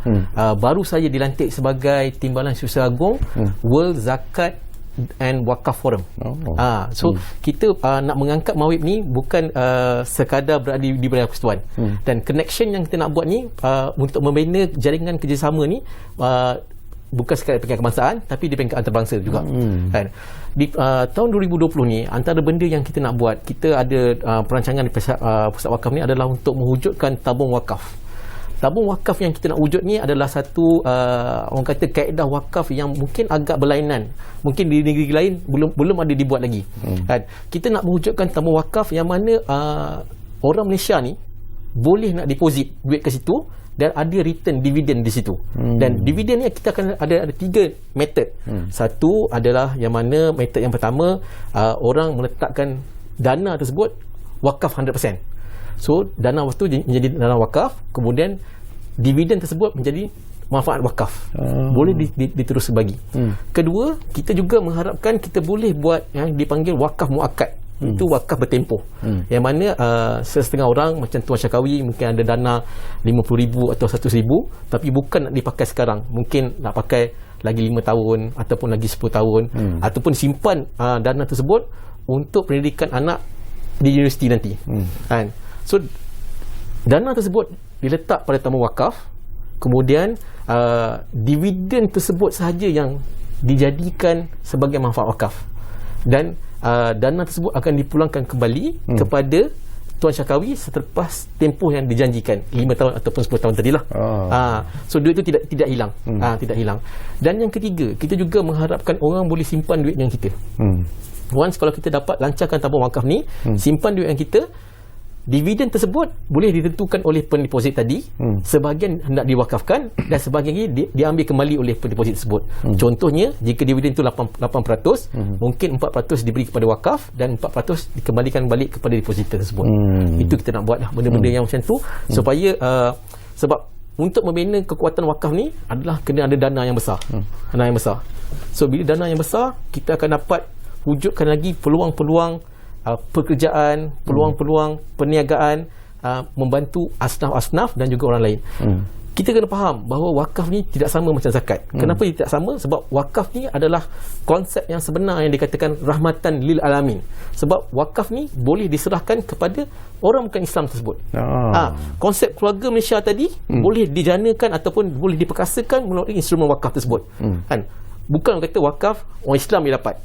baru saja dilantik sebagai Timbalan Syurga Agung World Zakat and Wakaf Forum. Kita nak mengangkat Mawib ni bukan sekadar berada di wilayah persekutuan. Dan connection yang kita nak buat ni untuk membina jaringan kerjasama ni bukan sekadar di peringkat kebangsaan, tapi di peringkat antarabangsa juga. Di tahun 2020 ni, antara benda yang kita nak buat, kita ada perancangan di Pusat Wakaf ni adalah untuk mewujudkan tabung wakaf. Tabung wakaf yang kita nak wujud ni adalah satu orang kata kaedah wakaf yang mungkin agak berlainan. Mungkin di negeri lain belum ada dibuat lagi. Kita nak mewujudkan tabung wakaf yang mana orang Malaysia ni boleh nak deposit duit ke situ dan ada return dividen di situ. Dan dividen ni kita akan ada 3 method. Satu adalah yang mana method yang pertama, orang meletakkan dana tersebut wakaf 100%. So dana waktu menjadi dana wakaf, kemudian dividen tersebut menjadi manfaat wakaf. Boleh diterus bagi. Kedua, kita juga mengharapkan kita boleh buat yang dipanggil wakaf muakkad. Itu wakaf bertempoh. Yang mana setengah orang macam Tuan Syarkawi mungkin ada dana 50,000 atau 100,000, tapi bukan nak dipakai sekarang, mungkin nak pakai lagi 5 tahun ataupun lagi 10 tahun, ataupun simpan dana tersebut untuk pendidikan anak di universiti nanti. So dana tersebut diletak pada tabung wakaf, kemudian dividen tersebut sahaja yang dijadikan sebagai manfaat wakaf, dan dana tersebut akan dipulangkan kembali kepada Tuan Syarkawi selepas tempoh yang dijanjikan 5 tahun ataupun 10 tahun tadilah. So duit itu tidak hilang. Tidak hilang. Dan yang ketiga, kita juga mengharapkan orang boleh simpan duit yang kita. Once kalau kita dapat lancarkan tabung wakaf ni, simpan duit yang kita, dividen tersebut boleh ditentukan oleh pendeposit tadi, sebahagian hendak diwakafkan dan sebahagian lagi diambil kembali oleh pendeposit tersebut. Contohnya, jika dividen itu 8%, mungkin 4% diberi kepada wakaf dan 4% dikembalikan balik kepada depositor tersebut. Itu kita nak buat lah, benda-benda yang macam tu, supaya sebab untuk membina kekuatan wakaf ni adalah kena ada dana yang besar. Dana yang besar. So bila dana yang besar, kita akan dapat wujudkan lagi peluang-peluang pekerjaan, peluang-peluang perniagaan, membantu asnaf-asnaf dan juga orang lain. Kita kena faham bahawa wakaf ni tidak sama macam zakat. Kenapa dia tidak sama? Sebab wakaf ni adalah konsep yang sebenar yang dikatakan rahmatan lil alamin. Sebab wakaf ni boleh diserahkan kepada orang bukan Islam tersebut. Konsep keluarga Malaysia tadi boleh dijanakan ataupun boleh diperkasakan melalui instrumen wakaf tersebut. Bukan kata wakaf orang Islam dia dapat.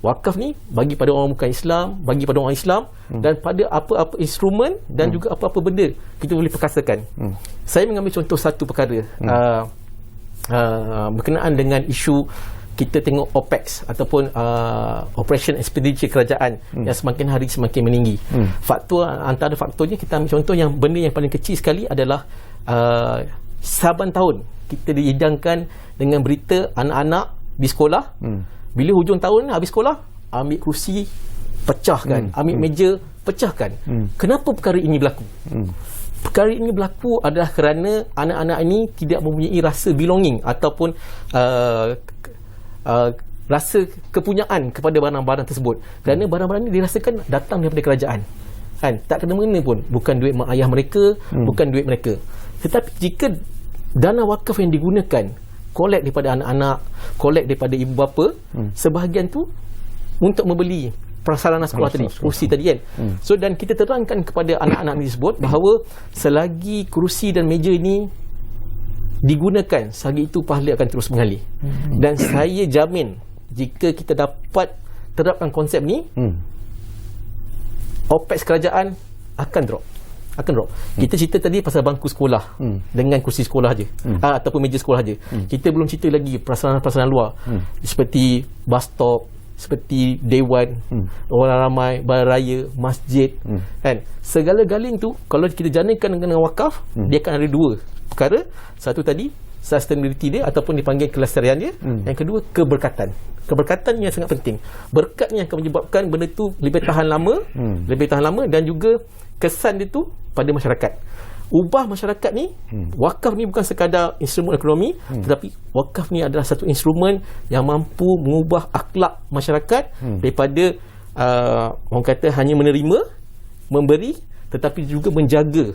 Wakaf ni bagi pada orang bukan Islam, bagi pada orang Islam, dan pada apa-apa instrumen dan juga apa-apa benda kita boleh perkasakan. Saya mengambil contoh satu perkara berkenaan dengan isu kita tengok OPEX ataupun Operation Expenditure Kerajaan yang semakin hari semakin meninggi. Antara faktornya, kita ambil contoh yang benda yang paling kecil sekali adalah saban tahun kita dihidangkan dengan berita anak-anak di sekolah. Bila hujung tahun habis sekolah, ambil kerusi pecahkan, ambil meja pecahkan. Kenapa perkara ini berlaku? Perkara ini berlaku adalah kerana anak-anak ini tidak mempunyai rasa belonging ataupun rasa kepunyaan kepada barang-barang tersebut. Kerana barang-barang ini dirasakan datang daripada kerajaan. Tak kena mengena pun, bukan duit mak ayah mereka, bukan duit mereka. Tetapi jika dana wakaf yang digunakan kolek daripada anak-anak, kolek daripada ibu bapa, sebahagian tu untuk membeli prasarana sekolah tadi, kerusi tadi kan. So dan kita terangkan kepada anak-anak tersebut bahawa selagi kerusi dan meja ini digunakan, selagi itu pahala akan terus mengalir. Dan saya jamin jika kita dapat terapkan konsep ni, OPEX kerajaan akan drop. Kita cerita tadi pasal bangku sekolah dengan kursi sekolah je, ataupun meja sekolah je. Kita belum cerita lagi prasarana-prasarana luar seperti bus stop, seperti dewan, orang ramai, balai raya, masjid, kan. Segala-galing tu kalau kita janakan dengan wakaf, dia akan ada dua perkara. Satu tadi sustainability dia ataupun dipanggil kelestarian dia. Yang kedua keberkatan yang sangat penting. Berkat ni akan menyebabkan benda tu lebih tahan lama, dan juga kesan dia tu pada masyarakat. Ubah masyarakat ni, wakaf ni bukan sekadar instrumen ekonomi, tetapi wakaf ni adalah satu instrumen yang mampu mengubah akhlak masyarakat daripada orang kata hanya menerima, memberi, tetapi juga menjaga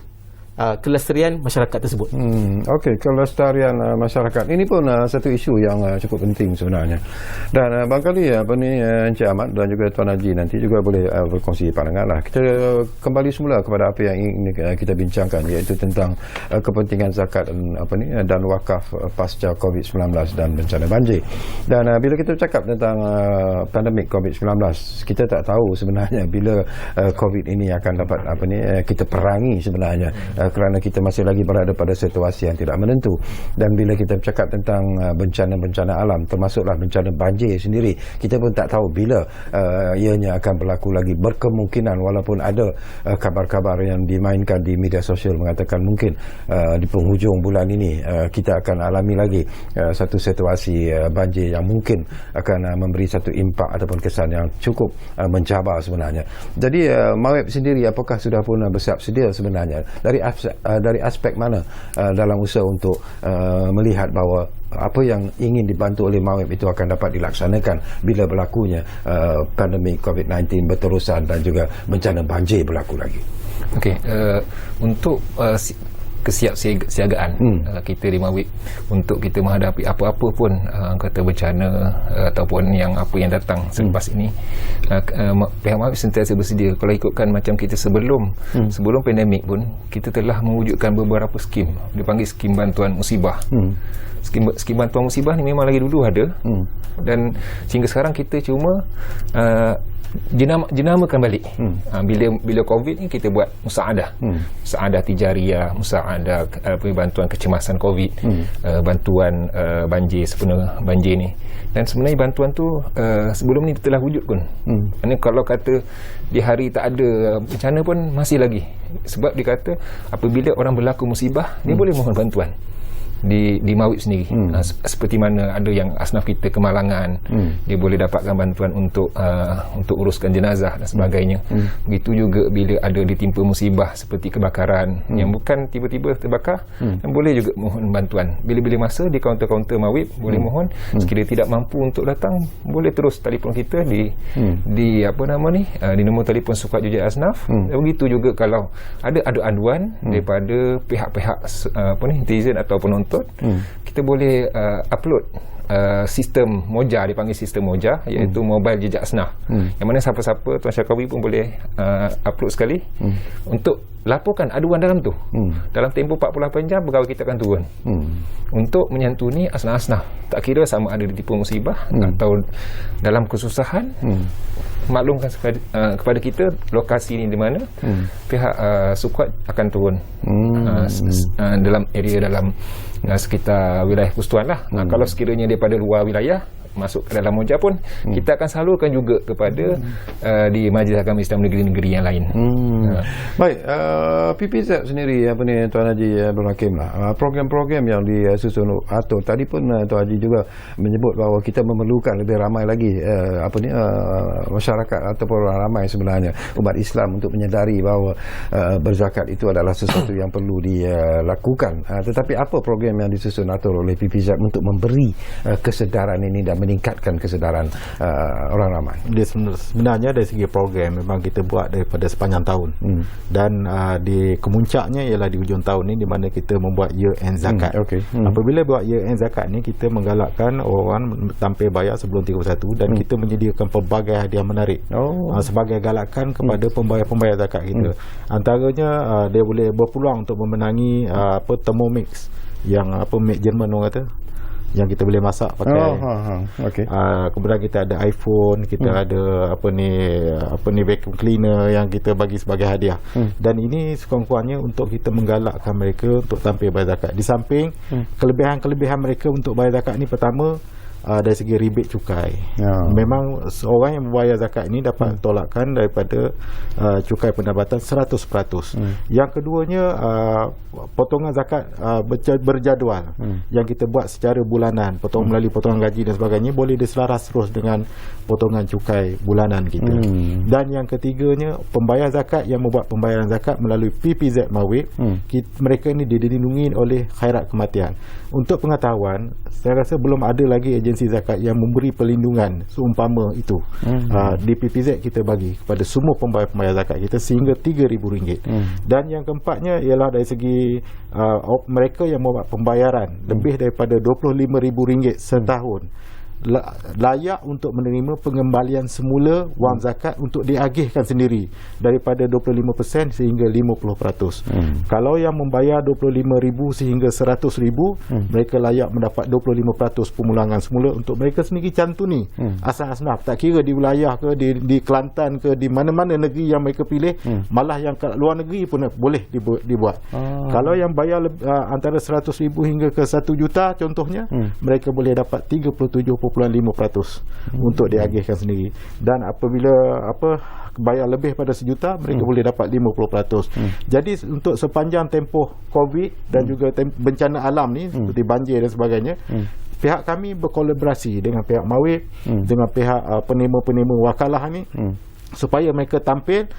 kelestarian masyarakat tersebut. Okey, kelestarian masyarakat ini pun satu isu yang cukup penting sebenarnya. Dan barangkali Encik Ahmad dan juga Tuan Haji nanti juga boleh berkongsi pandangan lah. Kita kembali semula kepada apa yang ingin kita bincangkan, iaitu tentang kepentingan zakat dan wakaf pasca COVID-19 dan bencana banjir. Dan bila kita bercakap tentang pandemik COVID-19, kita tak tahu sebenarnya bila COVID ini akan dapat kita perangi sebenarnya, kerana kita masih lagi berada pada situasi yang tidak menentu. Dan bila kita bercakap tentang bencana-bencana alam, termasuklah bencana banjir sendiri, kita pun tak tahu bila ianya akan berlaku lagi. Berkemungkinan, walaupun ada kabar-kabar yang dimainkan di media sosial mengatakan mungkin di penghujung bulan ini kita akan alami lagi satu situasi banjir yang mungkin akan memberi satu impak ataupun kesan yang cukup mencabar sebenarnya. Jadi MAWIP sendiri apakah sudah pun bersiap sedia sebenarnya dari aspek mana dalam usaha untuk melihat bahawa apa yang ingin dibantu oleh MAWIP itu akan dapat dilaksanakan bila berlakunya pandemik COVID-19 berterusan dan juga bencana banjir berlaku lagi. Okey, untuk kesiapsiagaan kita di MAWIP untuk kita menghadapi apa-apa pun kata bencana ataupun yang apa yang datang selepas ini, pihak MAWIP sentiasa bersedia. Kalau ikutkan macam kita sebelum pandemik pun, kita telah mewujudkan beberapa skim, dipanggil skim bantuan musibah. Skim bantuan musibah ni memang lagi dulu ada, dan sehingga sekarang kita cuma jenamakan balik. Bila COVID ni kita buat musaadah, musaadah tijariyah, musaadah bantuan kecemasan COVID, bantuan banjir, sempena banjir ni. Dan sebenarnya bantuan tu sebelum ni telah wujud pun. Kerana kalau kata di hari tak ada bencana pun masih lagi, sebab dia kata apabila orang berlaku musibah, dia boleh mohon bantuan di MAWIP sendiri. Seperti mana ada yang asnaf kita kemalangan, dia boleh dapatkan bantuan untuk uruskan jenazah dan sebagainya. Begitu juga bila ada ditimpa musibah seperti kebakaran yang bukan tiba-tiba terbakar, boleh juga mohon bantuan. Bila-bila masa di kaunter-kaunter MAWIP boleh mohon. Sekiranya tidak mampu untuk datang, boleh terus telefon kita di nombor telefon Sukat Jujet Asnaf. Begitu juga kalau ada aduan daripada pihak-pihak netizen atau penonton, kita boleh upload sistem Moja, dipanggil sistem Moja, iaitu mobile jejak asnaf, yang mana siapa-siapa Tuan Syarkawi pun boleh upload sekali untuk laporkan aduan dalam tu. Dalam tempoh 48 jam pegawai kita akan turun untuk menyantuni asnaf-asnaf, tak kira sama ada ditipu musibah atau dalam kesusahan. Maklumkan kepada kita lokasi ni di mana, pihak Sukat akan turun dalam area dalam sekitar wilayah Persekutuan lah. Kalau sekiranya daripada luar wilayah masuk ke dalam Moja pun, kita akan salurkan juga kepada di Majlis Agama Islam negeri-negeri yang lain. Baik, PPZ sendiri Tuan Haji Abdul Hakim lah, program-program yang disusun atau tadi pun Tuan Haji juga menyebut bahawa kita memerlukan lebih ramai lagi masyarakat ataupun orang ramai sebenarnya umat Islam untuk menyedari bahawa berzakat itu adalah sesuatu yang perlu dilakukan. Tetapi apa program yang disusun atau oleh PPZ untuk memberi kesedaran ini dan meningkatkan kesedaran orang ramai? Dia sebenarnya dari segi program memang kita buat daripada sepanjang tahun. Dan di kemuncaknya ialah di hujung tahun ni, di mana kita membuat year end zakat. Apabila buat year end zakat ni, kita menggalakkan orang tampil bayar sebelum 31 dan kita menyediakan pelbagai hadiah menarik sebagai galakan kepada pembayar-pembayar zakat kita. Antaranya dia boleh berpeluang untuk memenangi Thermomix yang make Jerman orang kata, yang kita boleh masak pakai. Kemudian kita ada iPhone, kita ada apa ni vacuum cleaner yang kita bagi sebagai hadiah. Dan ini sekurang-kurangnya untuk kita menggalakkan mereka untuk tampil bayar zakat. Di samping kelebihan-kelebihan mereka untuk bayar zakat ni, pertama dari segi rebate cukai. Memang seorang yang membayar zakat ini dapat tolakkan daripada cukai pendapatan 100%. Yang keduanya, potongan zakat berjadual yang kita buat secara bulanan, potongan melalui potongan gaji dan sebagainya, boleh diselaras terus dengan potongan cukai bulanan kita. Dan yang ketiganya, pembayar zakat yang membuat pembayaran zakat melalui PPZ Mawib, mereka ini dilindungi oleh khairat kematian. Untuk pengetahuan, saya rasa belum ada lagi agensi zakat yang memberi perlindungan seumpama itu. Di PPZ kita bagi kepada semua pembayar-pembayar zakat kita sehingga RM3,000. Dan yang keempatnya ialah dari segi mereka yang membuat pembayaran lebih daripada RM25,000 setahun, layak untuk menerima pengembalian semula wang zakat untuk diagihkan sendiri daripada 25% sehingga 50%. Kalau yang membayar 25,000 sehingga 100,000, mereka layak mendapat 25% pemulangan semula untuk mereka sendiri cantuni asnaf. Tak kira di wilayah ke, di Kelantan ke, di mana-mana negeri yang mereka pilih, malah yang kat luar negeri pun boleh dibuat. Kalau yang bayar antara 100,000 hingga ke 1 juta contohnya, mereka boleh dapat 37.5% untuk diagihkan sendiri. Dan apabila bayar lebih pada 1 juta, mereka boleh dapat 50%. Jadi untuk sepanjang tempoh COVID dan juga bencana alam ni seperti banjir dan sebagainya, pihak kami berkolaborasi dengan pihak Mawib, dengan pihak penerima-penerima wakalah ni, supaya mereka tampil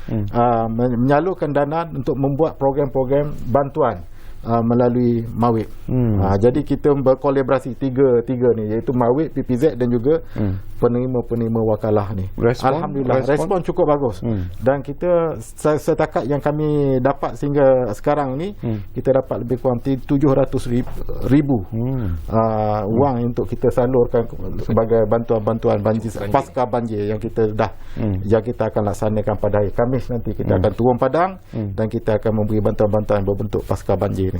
menyalurkan dana untuk membuat program-program bantuan melalui Mawib. Jadi kita berkolaborasi tiga ni, iaitu Mawib, PPZ dan juga penerima-penerima wakalah ni. Alhamdulillah respon cukup bagus. Dan kita setakat yang kami dapat sehingga sekarang ni, kita dapat lebih kurang 700,000 wang untuk kita salurkan sebagai bantuan-bantuan banjir pasca banjir yang kita akan laksanakan pada hari Khamis nanti. Kita akan turun padang dan kita akan memberi bantuan-bantuan berbentuk pasca banjir.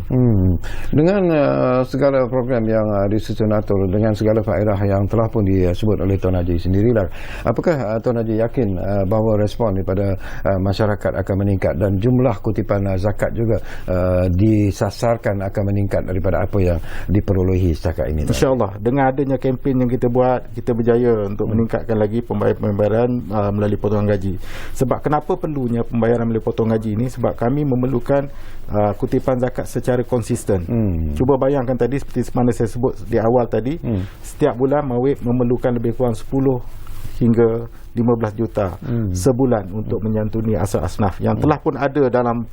Dengan segala program yang disusun atur, dengan segala faedah yang telah pun disebut oleh Tuan Haji sendirilah, apakah Tuan Haji yakin bahawa respon daripada masyarakat akan meningkat dan jumlah kutipan zakat juga disasarkan akan meningkat daripada apa yang diperolehi setakat ini? InsyaAllah, dengan adanya kempen yang kita buat, kita berjaya untuk meningkatkan lagi pembayaran melalui potongan gaji. Sebab kenapa perlunya pembayaran melalui potongan gaji ini? Sebab kami memerlukan kutipan zakat secara konsisten. Cuba bayangkan tadi, seperti mana saya sebut di awal tadi, setiap bulan Mawib memerlukan lebih kurang 10 hingga 15 juta sebulan untuk menyantuni asnaf yang telah pun ada dalam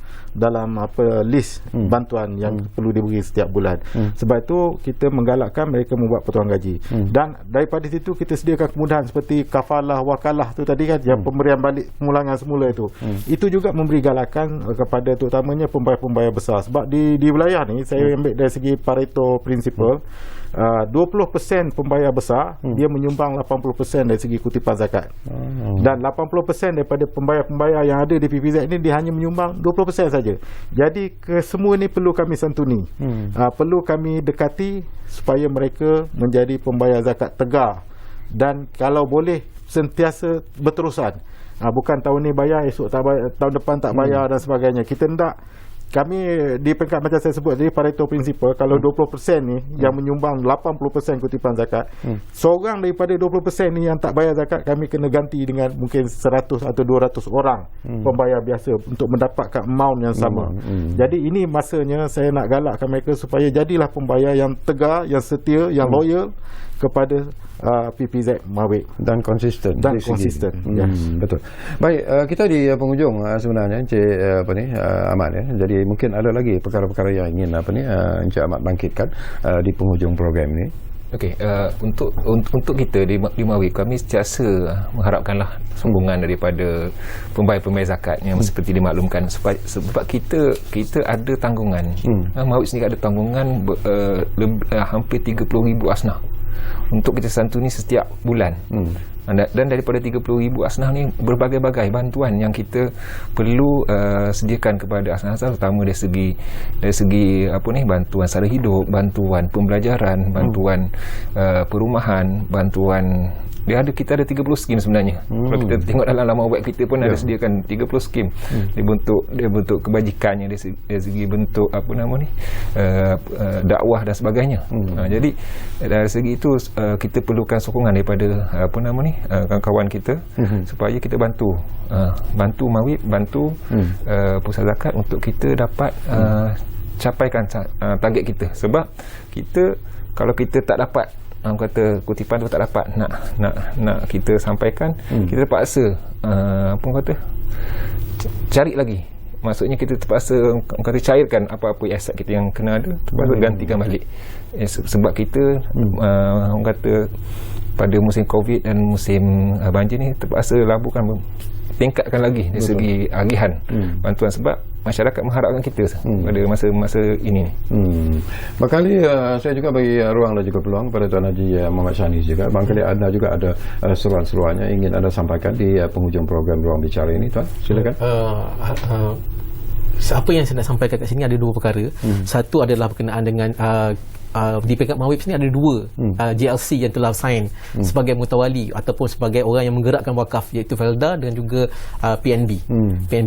list bantuan yang perlu diberi setiap bulan. Sebab itu kita menggalakkan mereka membuat potongan gaji. Dan daripada situ kita sediakan kemudahan seperti kafalah, wakalah tu tadi kan, yang pemberian balik pemulangan semula itu. Itu juga memberi galakan kepada terutamanya pembayar-pembayar besar. Sebab di wilayah ni, saya ambil dari segi Pareto Principle, 20% pembayar besar dia menyumbang 80% dari segi kutipan zakat. Dan 80% daripada pembayar-pembayar yang ada di PPZ ini, dia hanya menyumbang 20% saja. Jadi kesemua ini perlu kami santuni, perlu kami dekati supaya mereka menjadi pembayar zakat tegar, dan kalau boleh sentiasa berterusan. Bukan tahun ni bayar, esok tak bayar, tahun depan tak bayar dan sebagainya. Kita hendak, kami di peringkat macam saya sebut tadi, Pareto Principle, kalau 20% ni yang menyumbang 80% kutipan zakat, seorang daripada 20% ni yang tak bayar zakat, kami kena ganti dengan mungkin 100 atau 200 orang pembayar biasa untuk mendapatkan amount yang sama. Jadi ini masanya saya nak galakkan mereka supaya jadilah pembayar yang tegar, yang setia, yang loyal kepada PPZ Mawib dan konsisten. Betul. Baik, kita di penghujung sebenarnya Encik Ahmad ya. Jadi mungkin ada lagi perkara-perkara yang ingin Encik Ahmad bangkitkan di penghujung program ini. Okey, untuk kita di Mawib, kami sentiasa mengharapkanlah sokongan daripada pembayar zakat yang seperti dimaklumkan, sebab kita ada tanggungan. Mawib sendiri ada tanggungan hampir 30,000 asnaf untuk kita santuni setiap bulan. Dan daripada 30,000 asnaf ni, berbagai-bagai bantuan yang kita perlu sediakan kepada asnaf, terutama dari segi bantuan sara hidup, bantuan pembelajaran, bantuan perumahan, bantuan kita ada 30 skim sebenarnya. Kalau kita tengok dalam laman web kita pun ada sediakan 30 skim. Dia bentuk kebajikannya, dari segi bentuk dakwah dan sebagainya. Jadi dari segi itu kita perlukan sokongan daripada kawan-kawan kita supaya kita bantu Mawib, bantu pusat zakat untuk kita dapat capaikan target kita. Sebab kalau kita tak dapat, kata kutipan tu tak dapat nak kita sampaikan, kita terpaksa cari lagi. Maksudnya kita terpaksa cairkan apa-apa aset kita yang kena ada, terpaksa gantikan balik. Sebab kita pada musim Covid dan musim banjir ni terpaksa laburkan, tingkatkan lagi dari segi agihan bantuan, sebab masyarakat mengharapkan kita pada masa ini. Barangkali saya juga bagi ruang dan juga peluang pada Tuan Haji Muhammad Shanis juga. Barangkali anda juga ada seruan-seruannya ingin anda sampaikan di penghujung program Ruang Bicara ini, Tuan. Silakan. Apa yang saya nak sampaikan kat sini ada dua perkara. Satu adalah berkenaan dengan di peringkat Mawib sini ada dua JLC yang telah sign sebagai mutawali ataupun sebagai orang yang menggerakkan wakaf, iaitu Felda dan juga PNB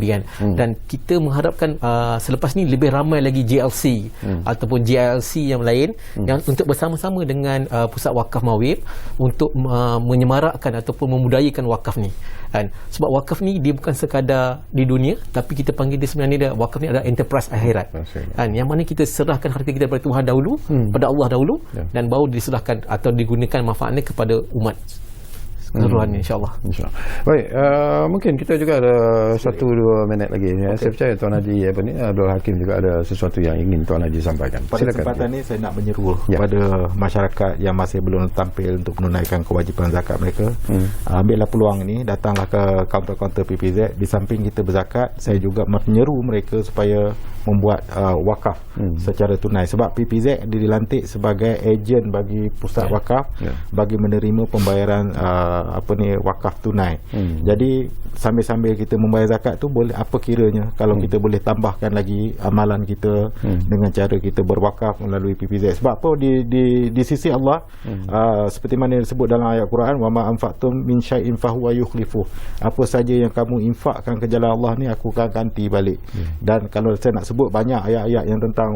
kan. Dan kita mengharapkan selepas ni lebih ramai lagi JLC ataupun JLC yang lain yang untuk bersama-sama dengan pusat wakaf Mawib untuk menyemarakkan ataupun memudayakan wakaf ni kan. Sebab wakaf ni dia bukan sekadar di dunia, tapi kita panggil dia sebenarnya wakaf ni adalah enterprise akhirat kan, yang mana kita serahkan harta kita kepada Tuhan dahulu, pada Allah dahulu, dan baru diserahkan atau digunakan manfaatnya kepada umat keseluruhan, insyaAllah. Baik, mungkin kita juga ada 1-2 minit lagi. Saya percaya Tuan Haji Abdul Hakim juga ada sesuatu yang ingin Tuan Haji sampaikan. Pada kesempatan ini saya nak menyeru kepada masyarakat yang masih belum tampil untuk menunaikan kewajipan zakat mereka. Ambillah peluang ini, datanglah ke kaunter-kaunter PPZ. Di samping kita berzakat, saya juga menyeru mereka supaya membuat wakaf secara tunai, sebab PPZ dilantik sebagai ejen bagi pusat wakaf bagi menerima pembayaran wakaf tunai. Jadi sambil-sambil kita membayar zakat tu, boleh apa kiranya kalau kita boleh tambahkan lagi amalan kita dengan cara kita berwakaf melalui PPZ. Sebab apa, di sisi Allah seperti mana disebut dalam ayat Quran, wa ma anfaqtum min syai'in fahuwa yukhlifuh. Apa saja yang kamu infakkan ke jalan Allah ni, aku akan ganti balik. Dan kalau saya nak sebut banyak ayat-ayat yang tentang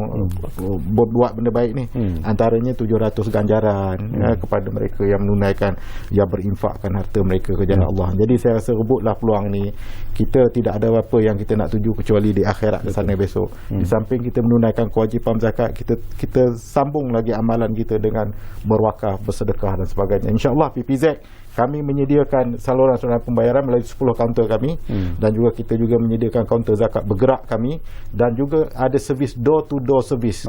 berbuat benda baik ni, antaranya 700 ganjaran kepada mereka yang menunaikan, yang berinfakkan harta mereka ke jalan Allah. Jadi saya rasa rebutlah peluang ni. Kita tidak ada apa yang kita nak tuju kecuali di akhirat sana besok. Di samping kita menunaikan kewajipan zakat, kita sambung lagi amalan kita dengan berwakaf, bersedekah dan sebagainya. InsyaAllah PPZ kami menyediakan saluran-saluran pembayaran melalui 10 kaunter kami, dan juga kita juga menyediakan kaunter zakat bergerak kami, dan juga ada servis door to door service.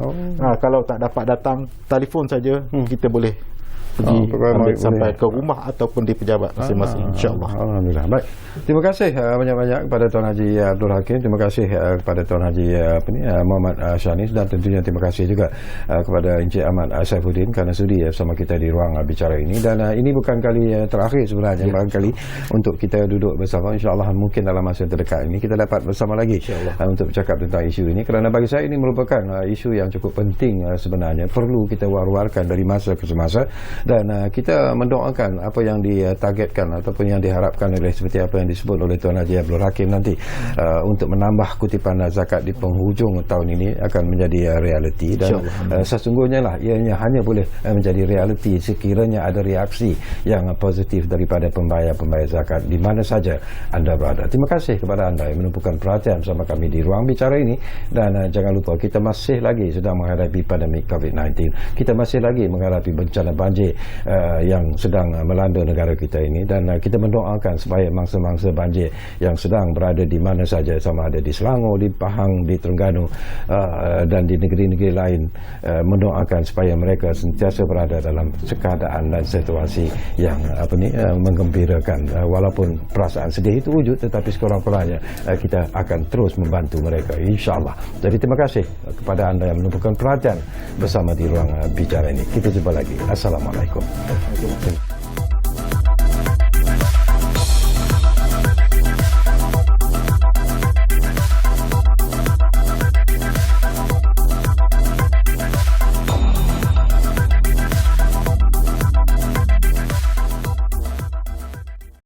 Kalau tak dapat datang, telefon saja, kita boleh pergi sampai ke rumah ataupun di pejabat masing-masing, insyaAllah. Alhamdulillah. Baik, terima kasih banyak-banyak kepada Tuan Haji Abdul Hakim, terima kasih kepada Tuan Haji Muhammad Shanis, dan tentunya terima kasih juga kepada Encik Ahmad Saifuddin kerana sudi bersama kita di Ruang Bicara ini. Dan ini bukan kali terakhir sebenarnya, barangkali untuk kita duduk bersama, insyaAllah mungkin dalam masa terdekat ini kita dapat bersama lagi untuk bercakap tentang isu ini, kerana bagi saya ini merupakan isu yang cukup penting sebenarnya, perlu kita war-warkan dari masa ke semasa. Dan kita mendoakan apa yang ditargetkan ataupun yang diharapkan oleh seperti apa yang disebut oleh Tuan Haji Abdul Hakim nanti untuk menambah kutipan zakat di penghujung tahun ini akan menjadi realiti. Dan sesungguhnya lah ianya hanya boleh menjadi realiti sekiranya ada reaksi yang positif daripada pembayar-pembayar zakat di mana saja anda berada. Terima kasih kepada anda yang menumpukan perhatian bersama kami di Ruang Bicara ini. Dan jangan lupa, kita masih lagi sedang menghadapi pandemik COVID-19. Kita masih lagi menghadapi bencana banjir yang sedang melanda negara kita ini, dan kita mendoakan supaya mangsa-mangsa banjir yang sedang berada di mana saja, sama ada di Selangor, di Pahang, di Terengganu dan di negeri-negeri lain, mendoakan supaya mereka sentiasa berada dalam keadaan dan situasi yang menggembirakan. Walaupun perasaan sedih itu wujud, tetapi sekurang-kurangnya kita akan terus membantu mereka, insya-Allah. Jadi terima kasih kepada anda yang menumpukan perhatian bersama di ruang bicara ini. Kita jumpa lagi. Assalamualaikum.